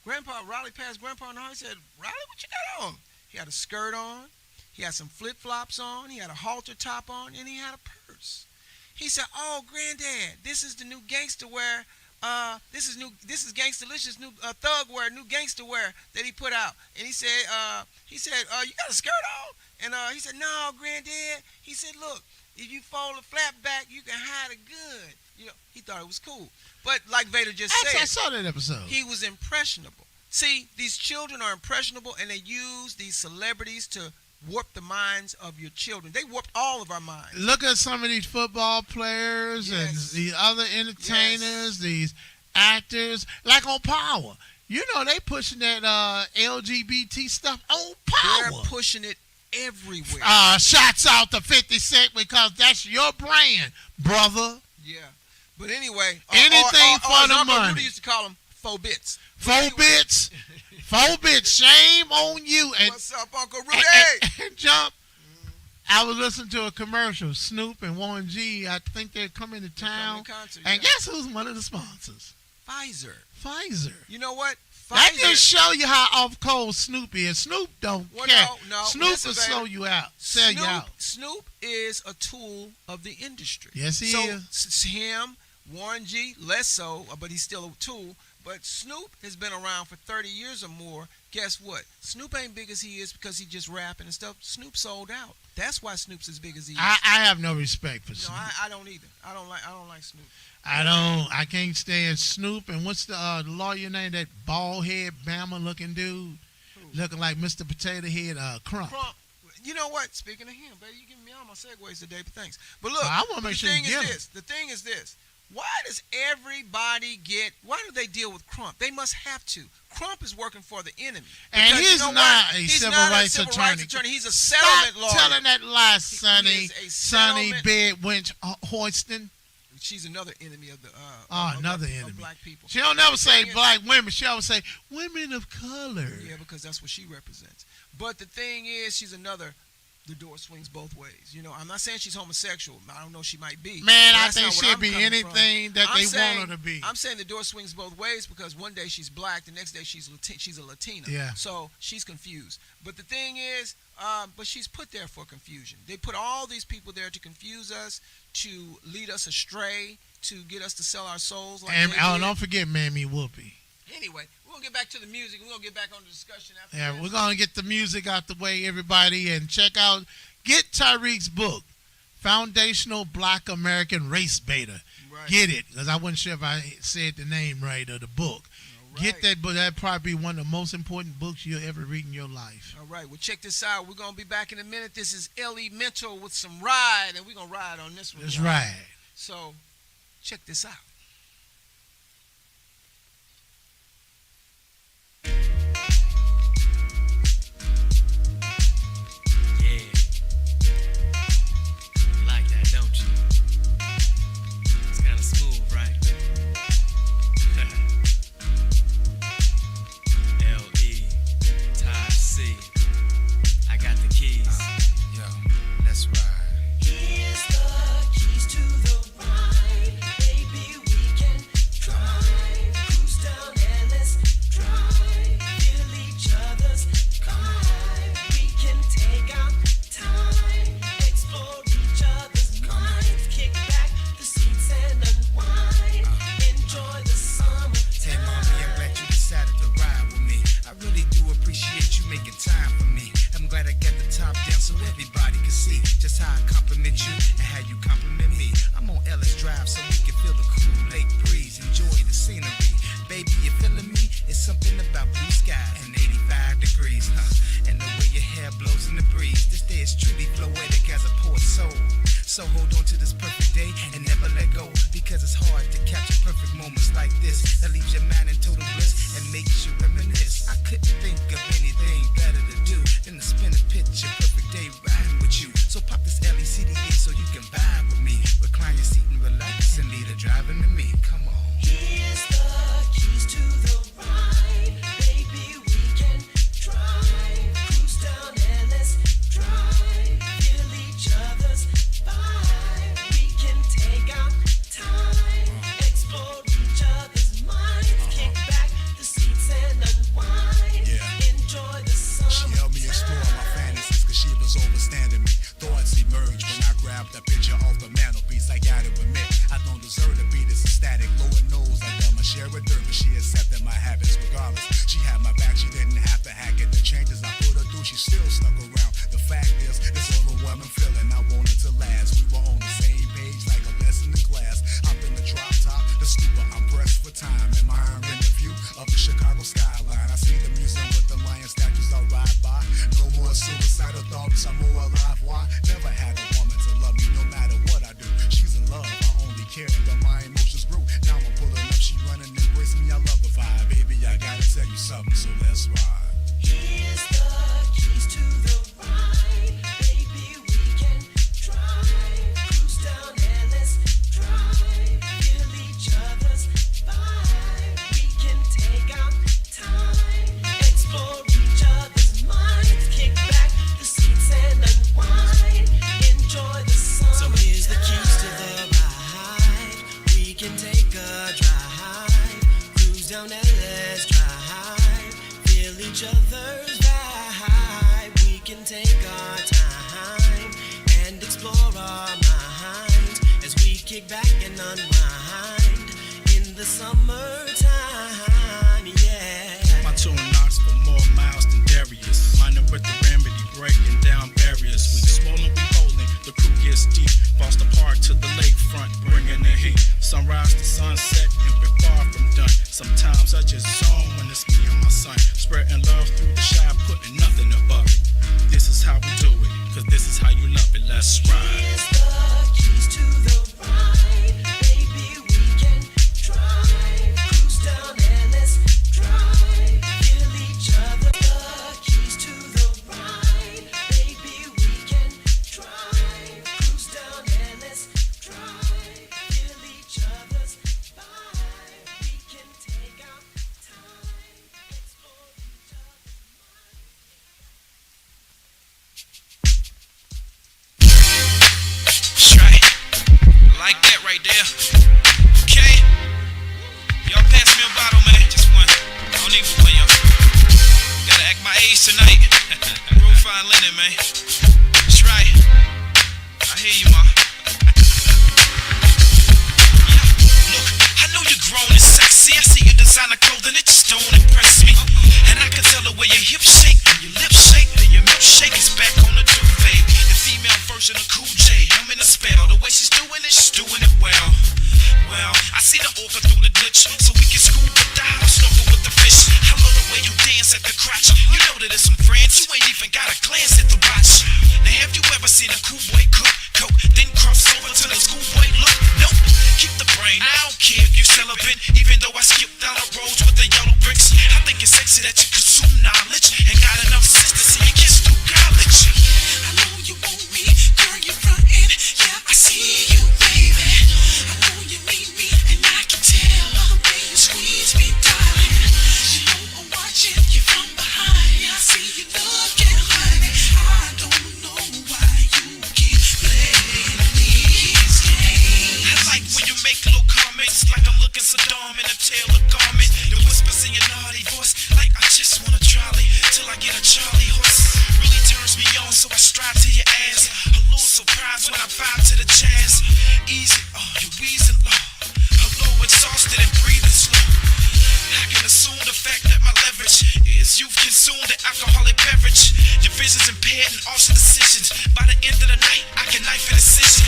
Riley passed Grandpa in the house. He said, Riley, what you got on? He had a skirt on, he had some flip-flops on, he had a halter top on, and he had a purse. He said, oh, Granddad, this is the new gangster wear. This is Gangstalicious new thug wear, new gangster wear that he put out. And he said, you got a skirt on? And he said, no, Granddad. He said, look, if you fold a flap back, you can hide a gun. You know, he thought it was cool. But like Vader just said, I saw that episode. he was impressionable. See, these children are impressionable, and they use these celebrities to warp the minds of your children. They warped all of our minds. Look at some of these football players Yes. and the other entertainers, these actors, like on Power. You know, they pushing that LGBT stuff on Power. They're pushing it everywhere. Shots out to 50 Cent because that's your brand, brother. Yeah. But anyway, Anything for as the Uncle money. Rudy used to call them faux bits. 4 bits. 4 bits. Shame on you. And, What's up, Uncle Rudy? and Jump. I was listening to a commercial. Snoop and Warren G, I think they're coming to town. concert, And yeah. guess who's one of the sponsors? Pfizer. Pfizer. You know what? That Pfizer. just show you how off cold Snoop is. Snoop don't Well, care. no, Snoop listen, will baby. sell you out. Sell you out. Snoop is a tool of the industry. Yes, he is. Him, Warren G, less so, but he's still a tool. But Snoop has been around for 30 years or more. Guess what? Snoop ain't big as he is because he just rapping and stuff. Snoop sold out. That's why Snoop's as big as he is. I have no respect for Snoop. I don't either. I don't like Snoop. I can't stand Snoop. And what's the lawyer name? That bald head Bama looking dude, looking like Mr. Potato Head, Crump. You know what? Speaking of him, baby, you giving me all my segues today, but thanks. But look, I want to make sure you get him. The thing is this. Why does everybody why do they deal with Crump? They must have to. Crump is working for the enemy. And he's not a civil rights attorney. He's a settlement lawyer. Stop telling that lie, Sonny. He is a Sonny settlement- Bed Winch Hoiston. She's another enemy of the another of enemy. black people. She don't never The say thing is- black women. She always say women of color. Yeah, because that's what she represents. But the thing is, she's another. The door swings both ways. You know, I'm not saying she's homosexual. I don't know. She might be. Man, But I that's think not what she'll I'm be coming anything from. that I'm they saying- want her to be. I'm saying the door swings both ways because one day she's black, the next day she's a Latina. Yeah. So she's confused. But the thing is, but she's put there for confusion. They put all these people there to confuse us, to lead us astray, to get us to sell our souls. Like And they did. don't forget Mammy Whoopi. Anyway, we're going to get back to the music. We're going to get back on the discussion after Yeah, this. we're going to get the music out the way, everybody, and get Tyreek's book, Foundational Black American Race Beta. Right. Get it, because I wasn't sure if I said the name right of the book. All Get right. that book. That'd probably be one of the most important books you'll ever read in your life. All right, well, check this out. We're going to be back in a minute. This is Ellie Mental with some Ride, and we're going to ride on this one. That's y'all. right. So, check this out. Yeah. You like that, don't you? It's kind of smooth, right? L.E. Ty C. I got the keys. Yo, let's ride. Here's the keys to the ride. Baby, we can drive. Cruise down and let's drive. Feel each other's vibe. We can take our time. Explore each other's minds. Kick back the seats and unwind. Enjoy the summer. Hey, mommy, I'm glad you decided to ride with me. I really do appreciate you making time for me. I'm glad I got the top down so everybody can see just how I compliment you and how you compliment me. I'm on Ellis Drive so we can feel the cool lake breeze, enjoy the scenery. Baby, you feeling me? It's something about blue skies and 85 degrees, huh? And the way your hair blows in the breeze. This day is truly poetic as a poet soul. So hold on to this perfect day and never let go, because it's hard to capture perfect moments like this that leaves your mind in total bliss and makes you reminisce. I couldn't think of anything better to do than to spend a picture perfect day riding with you. So pop this LECD in so you can vibe with me. Recline your seat and relax and leave the driving to me. Come on. Here's the keys to the ride. Baby, we can drive. Cruise down and let's drive. Feel each other's vibe. We can take our time. Explore each other's minds. Kick back the seats and unwind. Yeah. Enjoy the summer. She helped me explore my fantasies cause she was overstanding me. Thoughts emerged when I grabbed a picture off the mantelpiece. I gotta admit, I don't deserve to be this ecstatic. Lord knows I done my share with her, but she accepted my habits regardless. She had my back, she didn't have to hack it. The changes I put her through, she still stuck around. The fact is, this overwhelming feeling I wanted to last. We were on the same page like a lesson in class. I'm in the drop top, the scuba, I'm pressed for time. Admiring the view of the Chicago skyline. I see the museum with the lion statues I ride by. No more suicidal thoughts, I'm more alive. Why? Never had a woman to love me no matter what I do. She's in love, I only care, but my emotions grew. Now I'm pulling up, she running, embrace me, I love the vibe. Baby, I gotta tell you something, so let's ride. Here's the keys to the ride. Baby, we can drive. Cruise down and let's drive. Feel each other's vibe. We can take our time. Explore each other's minds. Kick back the seats and unwind. Enjoy the summer. So here's the keys to the ride. We can take a drive. Cruise down and let's drive. Feel each other's vibe. We can take our time and explore our minds as we kick back and unwind in the summertime. with the remedy, breaking down barriers. We swollen, we holding, the crew gets deep. Foster Park to the lakefront, bringing the heat. Sunrise to sunset, and we're far from done. Sometimes I just zone when it's me and my son. Spreading love through the shy, putting nothing above it. This is how we do it, cause this is how you love it. Let's ride. Here's the keys to the ride. Baby, we can drive. Cruise down and let's drive. Feel each other. The keys to the ride. Baby, we can drive. Cruise down and let's drive. Feel each other's vibe. We can take our time. Explore each other's mind. That's right. Like that right there. Okay. Y'all pass me a bottle, man. Just one. I don't need one, y'all. Gotta act my age tonight. Real fine linen, man. That's right. I hear you, ma. Look, I know you're grown and sexy. I see your designer clothing, it just don't impress me. And I can tell the way your hips shake and your lips shake and your milkshake is back on the duvet. The female version of Cool J, I'm in a spell. The way she's doing it well. Well, I see the orca through the ditch, so we can scuba dive or snorkel with the fish. I love the way you dance at the crotch. You know that it's some friends, you ain't even got a glance at the watch. Now have you ever seen a cool boy cook coke, then cross over to the schoolboy look? Nope. Keep the brain, I don't care if you celibate. Even though I skipped out of roads with the yellow bricks, I think it's sexy that you consume knowledge and got enough sense to see you kids through college. I know you want me, girl, you frontin'. Yeah, I see you, baby. I know you need me, and I can tell by the way you squeeze me, darling. You know I'm watching you from behind. I see you looking, honey. I don't know why you keep playing these games. I like when you make little comments like I'm looking Saddam in a tailored garment. The whispers in your naughty voice like I just want a trolley till I get a Charlie horse. Really turns me on, so I strive to your ass. A little surprise when I vibe to the jazz. Easy, oh, you're wheezing low. Hello, exhausted and breathing slow. I can assume the fact that my leverage is you've consumed an alcoholic beverage. Your vision's impaired in all decisions. By the end of the night, I can knife a decision.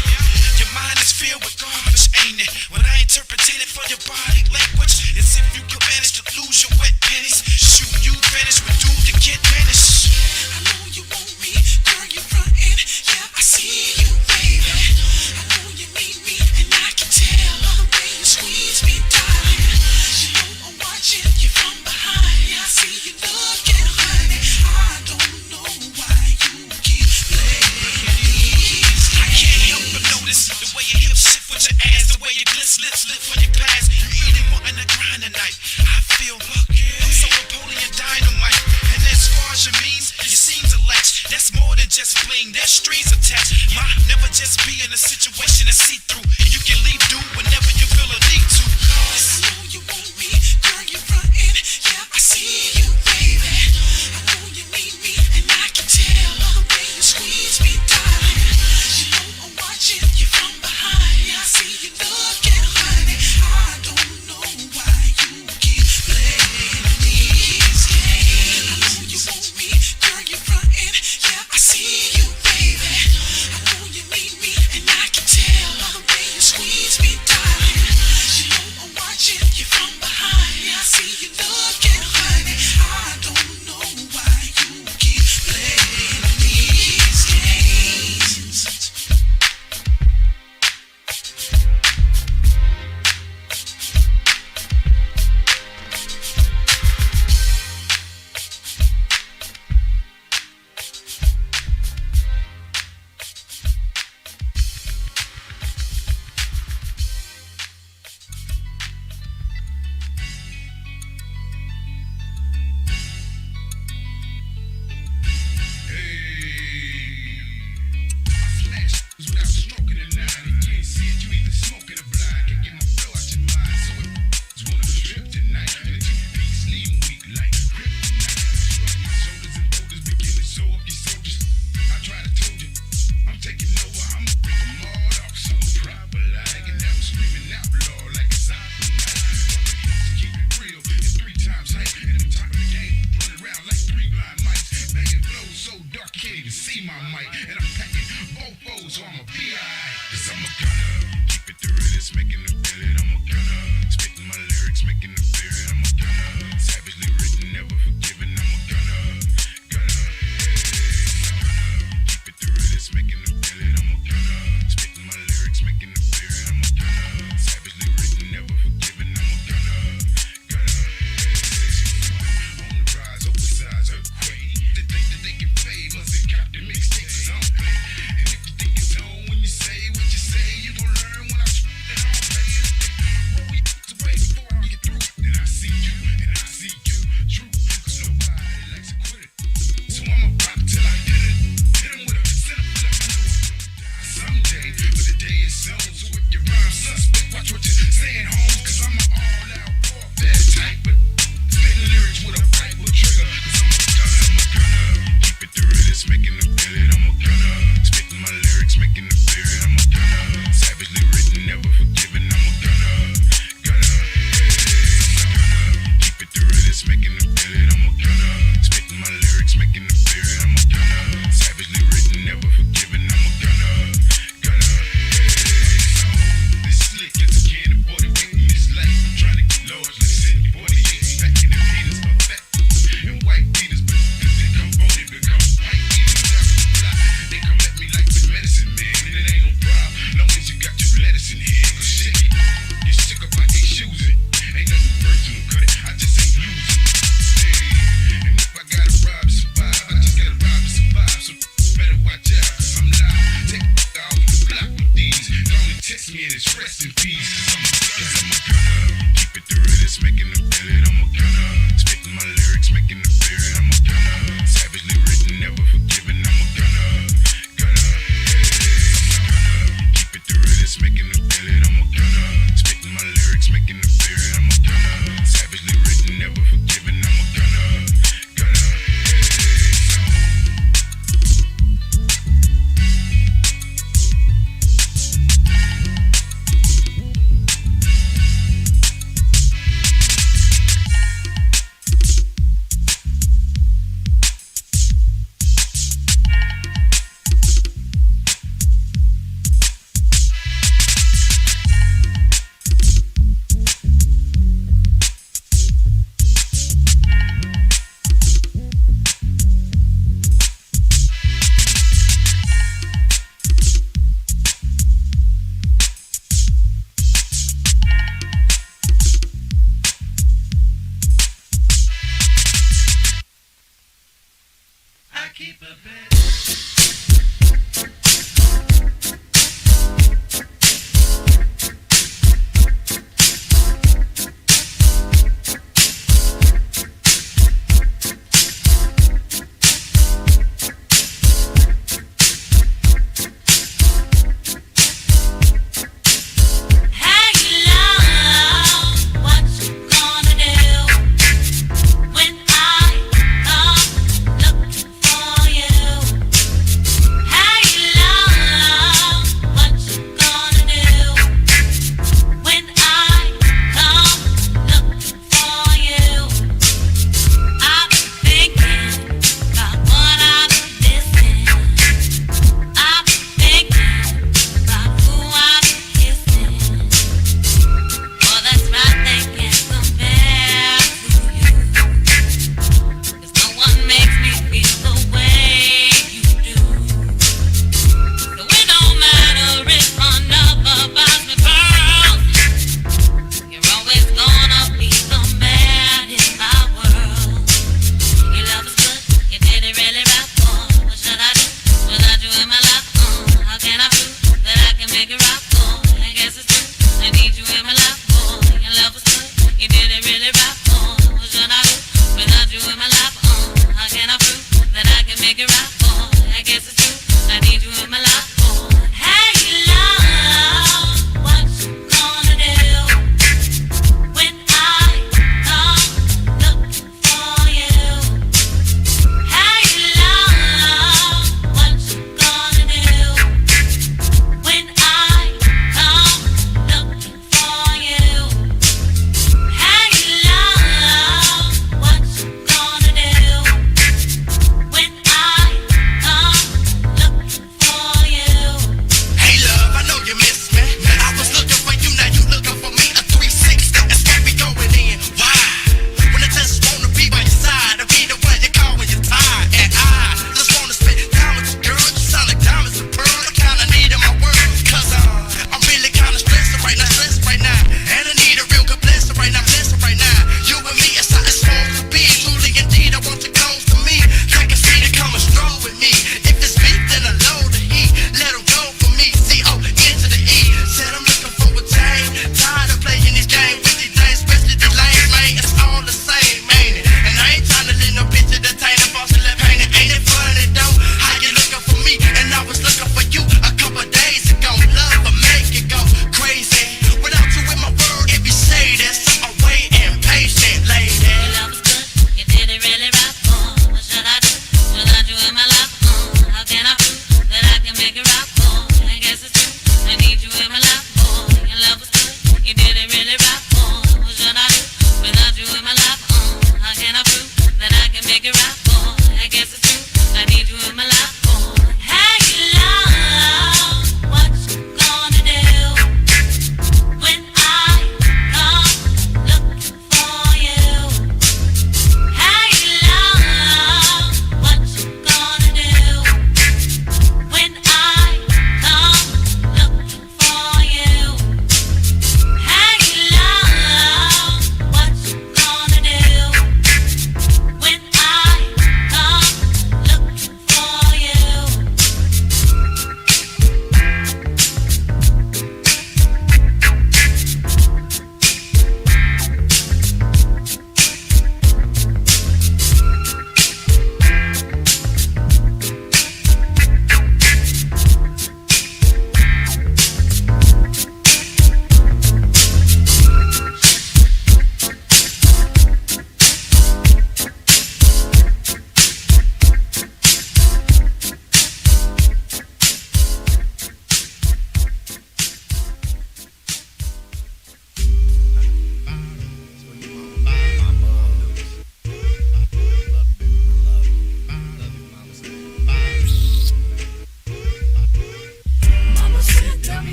Your mind is filled with garbage, ain't it? When I interpretate it for your body language, it's if you could manage to lose your wet panties. Shoot, you vanish, but dude, the kid vanish. I know you want me, girl, you frontin'. Yeah, I see you, baby. I know you need me, and I can tell by the way you squeeze me, darling. You know I'm watching you from behind. I see you looking, honey. I don't know why you keep playing these I can't games. help but notice the way your hips shift with your ass, the way your glitz lips lift when you pass. You really wanting to grind tonight. I feel lucky. I'm so Napoleon Dynamite. And as far as your means, you seem to latch. That's more than just fling, there's strings attached. My never just be in a situation that's see through. You can leave, dude, whenever you feel a need to. I know you want me, girl, you frontin'. Yeah, I see you, baby. I know you need me, and I can tell by the way you squeeze me, darling. You know I'm watching you from behind. I see you looking, honey. I don't know why you keep playing these games. I know you want me, girl, you frontin'. Yeah, I see you, baby. I know you need me, and I can tell by the way you squeeze me, darling. You dynamite. And I'm packing both foes, so I'm a B.I. Cause I'm a gunner. Keep it through this, making them feel it. I'm a gunner. Spitting my lyrics, making them feel it. I'm a gunner. Savagely written, never forgiven. I'm a gunner. Gunner. Keep it through this, making them feel it. I'm a gunner. Spitting my lyrics, making them feel it. I'm a gunner. Savagely written, never forgiven. I'm a gunner. Gunner. On the rise, oversized earthquake. They think that they can fade, must have copped the mixtapes on play. And if you think it's on when you say what you say, you gon' learn when I and I'll play it. Roll your away before I get through. Then I see you and I see you. True, cause nobody likes a quitter. So I'ma rock till I hit it. Hit 'em with a center full of die someday, but the day is soon. So if you rhyme suspect, watch what you're saying, home. Cause I'm an all-out warfare type, but spitting lyrics with a rifle trigger. Cause I'm a gunner, I'm a gunner. Keep it through this, making them feel it. I'm a gunner. Spitting my lyrics, making them feel it. I'm a gunner. Savagely written, never forgiven. I'm a gunner. Gunner. Keep it through this, making them feel it. I'm a gunner. Spitting my lyrics, making them feel it. I'm a gunner. Savagely written, never forgiven. I'm a gunner. Gunner. This slick as a can of 48 in this life. I'm trying to get large like Sydney 48. Back in the Peters, but fat and white beaters, but they come on it, become white beaters. They come at me like with medicine, man, and it ain't no problem, long as you got your lettuce in hand. Cause shit, you sick up, I ain't choosing. Ain't nothing personal, cut it, I just ain't losing. Hey, and if I gotta rob to survive, I just gotta rob to survive. So better watch out, cause I'm live. Take it off the block with these. Gonna test me and it's rest in peace. Cause I'm a gunner. Keep it through this, making them feel it. I'm a gunner. Spitting my lyrics, making them feel it. I'm a gunner. Savagely written, never forgiven. I'm a gunner. Gunner. Keep it through this, making them feel it. I'm a gunner. Spitting my lyrics, making them feel it. I'm a gunner. Savagely written, never forgiven. I'm a gunner. Gunner.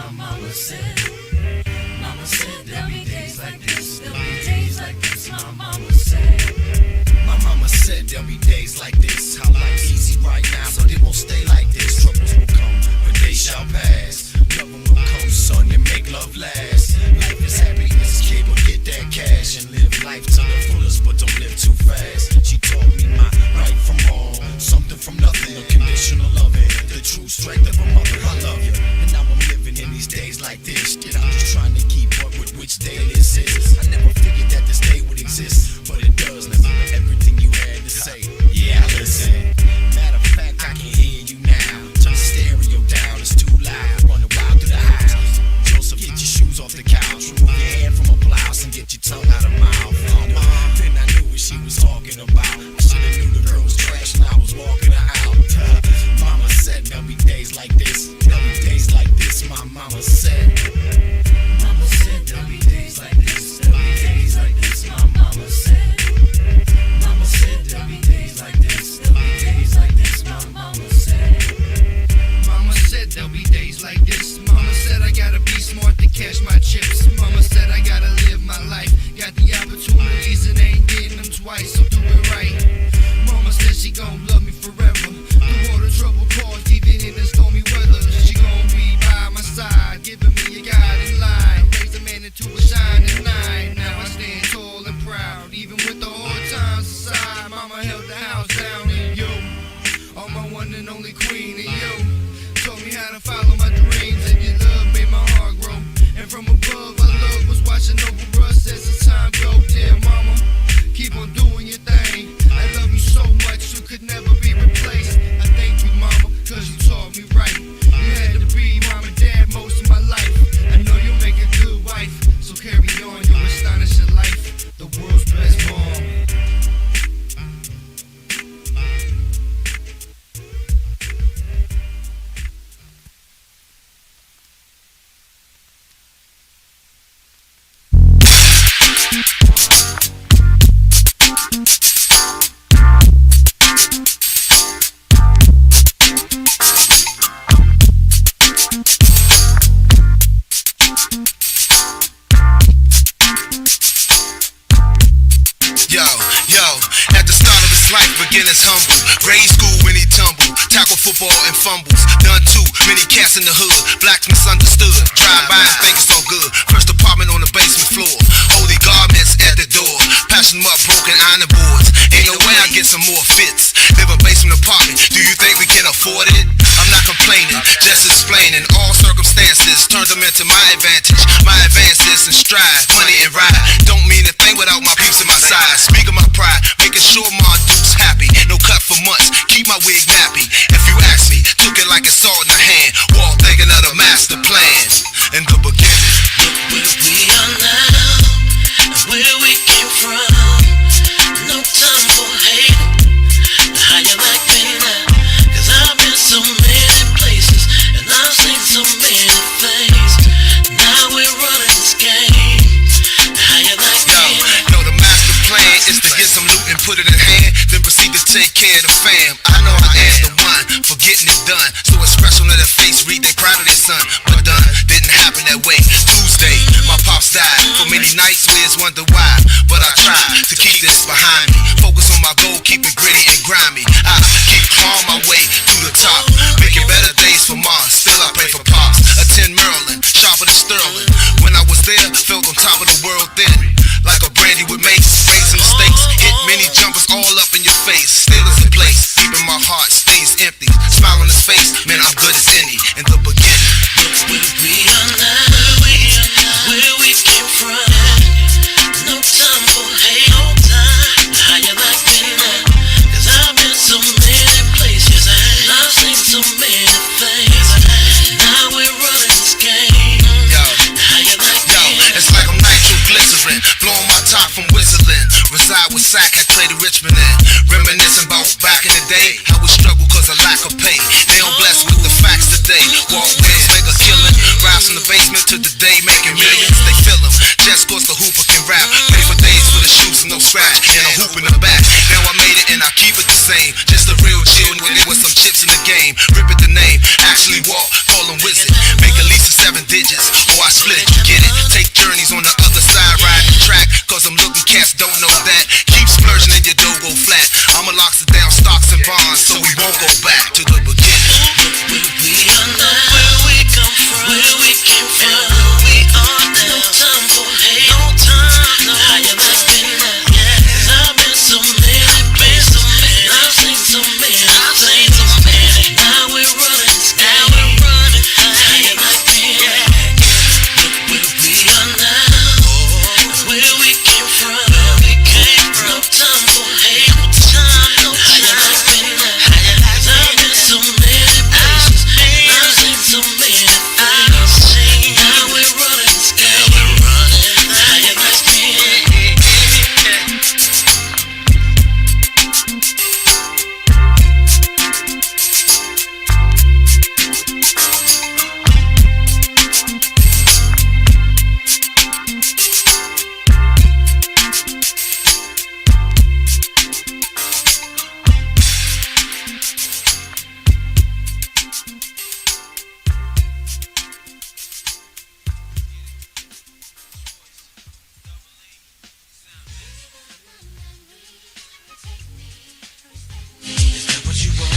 my mama said. Mama said there'll be days like this, there'll be days like this, my mama said. My mama said there'll be days like this. How life's easy right now, but it won't stay like this. Troubles will come, but they shall pass. Loving will come, son, and make love last. Life is happiness, kid, but get that cash and live life to the fullest, but don't live too fast. She taught me my right from wrong, something from nothing, unconditional loving, the true strength of a mother. I love you, and now I'm living in these days like this. Yet I'm just trying to keep up with which day this is. I never figured that this day would exist, but it does. Now everything you had to say, yeah, listen. Matter of fact, I can hear you now. Turn the stereo down, it's too loud. Running wild through the house. Joseph, get your shoes off the couch. Remove your hand from a blouse and get your tongue out of mouth. Then I knew what she was talking about. I should've knew the girl was trash and I was walking her out. Mama said there'll be days like this. There'll be days like this, my mama said. Mama said there'll be days like this, there'll be days like this, my mama said. Mama said there'll be days like this, there'll be days like this, my mama said. Mama said there'll be days like this. Mama said I gotta be smart to cash my chips. Mama said I gotta live my life. Got the opportunities and ain't getting them twice, so do it right. Mama said she gon' love me forever. Through all the trouble caused, even in the stormy weather. She gon' be by my side, giving me a guiding line. Raise a man into a shining light. Now I stand tall and proud, even with the hard times aside. Mama held the house down and yo, all my one and only queen and yo, taught me how to follow my dreams, and your love made my heart grow. And from above, our love was watching over us as the time go. Dear mama, keep on doing your thing. I love you so much, you could never be replaced. I thank you, mama, cause you taught me right. You had to be mom and dad most of my life. I know you'll make a good wife, so carry on your astonishing life. The world's best mom. At the start of his life, beginners humble. Grade school when he tumbled, tackle football and fumbles. Done too many cats in the hood, blacks misunderstood. Drive by and think it's all good. First apartment on the basement floor, holy garments at the door. Passing them up broken iron boards. Ain't no way I get some more fits. Live a basement apartment, do you think we can afford it? I'm not complaining, just explaining. All circumstances turned them into my advantage. My advances and strive, money and ride. Don't mean a thing without my peeps at my side. Speak of my pride, making sure my dude's happy. No cut for months, keep my wig nappy. If you ask me, took it like a sword in the hand. Walk thinking of the master plan. In the beginning, Look where we are now, and where we came from. No time for hate. How you like me now? Cause I've been so many places, and I've seen so many things. Now we're running this game. How you like yo, me now? no, the master plan is to get some loot and put it in hand, then proceed to take care of the fam. I know I am the one for getting it done, so expression of their face read they proud of their son. But done, didn't happen that way. Tuesday, my pops died. For many nights, we just wonder why, but I try to keep this behind me. Focus on my goal, keep it gritty and grimy. I keep clawing my way to the top, making better days for Mars. Still I pray for pops. Attend Maryland, sharper than Sterling. When I was there, felt on top of the world then, like a brandy with mace. Raising the stakes, hit many jumpers all up in your face. Still is a place, deep in my heart, stays empty. Smile on his face, man, I'm good as any. In the beginning, Look where we are now, where we came from. No time for hate. How you like me now? Cause I've been so many places, and I've seen so many things. Now we're running this game. yo, How you like yo, me now? it's like I'm nitroglycerin, blowing my top from whistling. Reside with Sack, I played the Richmond in. Reminiscing about back in the day, how we struggle cause of lack of pay. They don't bless with the facts today. Walkways make a killing, rise from the basement to the day, making millions. They feel them, just cause the hooper can rap. Play for days for the shoes and no scratch, and a hoop in the back. Now I made it and I keep it the same. Just a real chill with some chips in the game. Rip it the name, actually walk, call them wizard. Make at least it's the 7 digits. Oh, I split it, you get it. Take journeys on the other side, ride the track. Cause I'm looking cats don't know that. Keep splurging and your dough go flat. I'ma lock it down, stocks and bonds, so we won't go back to the beginning. Where we are now, where we come from, where we came from, where we are now. No time for hate, no time, no. How you like been now? Yeah, 'cause I've been so many places, I've seen so many, I've seen so many. Now we're running, now we're running. How you like been? Yeah, look where we are now, where we came from, where we came from. No time for hate, no time, no time. How you like been now? How you like been? I've been so many places, I've seen so many things. Now we're running, now we're running. How you like been? Is that what you want?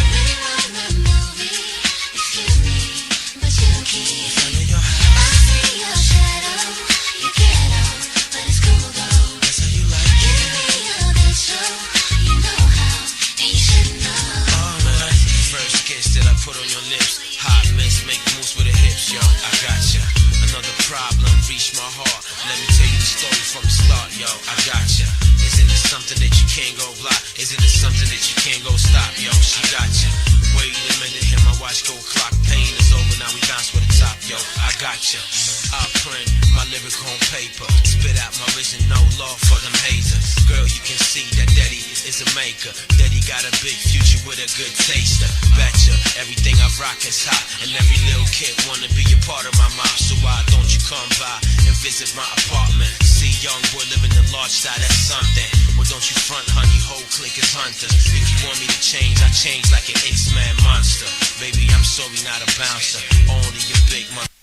Front of your house, that's how you like it. Alright, first kiss that I put on your lips. Hot mess, make moves with the hips, yo. I got ya. Another problem reached my heart. Let me tell you the story from the start, yo. I got ya. Isn't it something that you can't go block? Isn't it something that you can't go stop, yo? She got ya. Wait a minute, hear my watch go clock. Pain is over, now we bounce with the top, yo. I got ya. I print my lyric on paper. Spit out my vision, no love for them haters. Girl, you can see that daddy is a maker. Daddy got a big future with a good taster. Betcha, everything I rock is hot. And every little kid wanna be a part of my mouth. So why don't you come by and visit my apartment? See young boy living the large style, that's something. Well, don't you front, honey, whole clique is hunters. If you want me to change, I change like an X-Man monster. Baby, I'm sorry, not a bouncer. Only a big mother.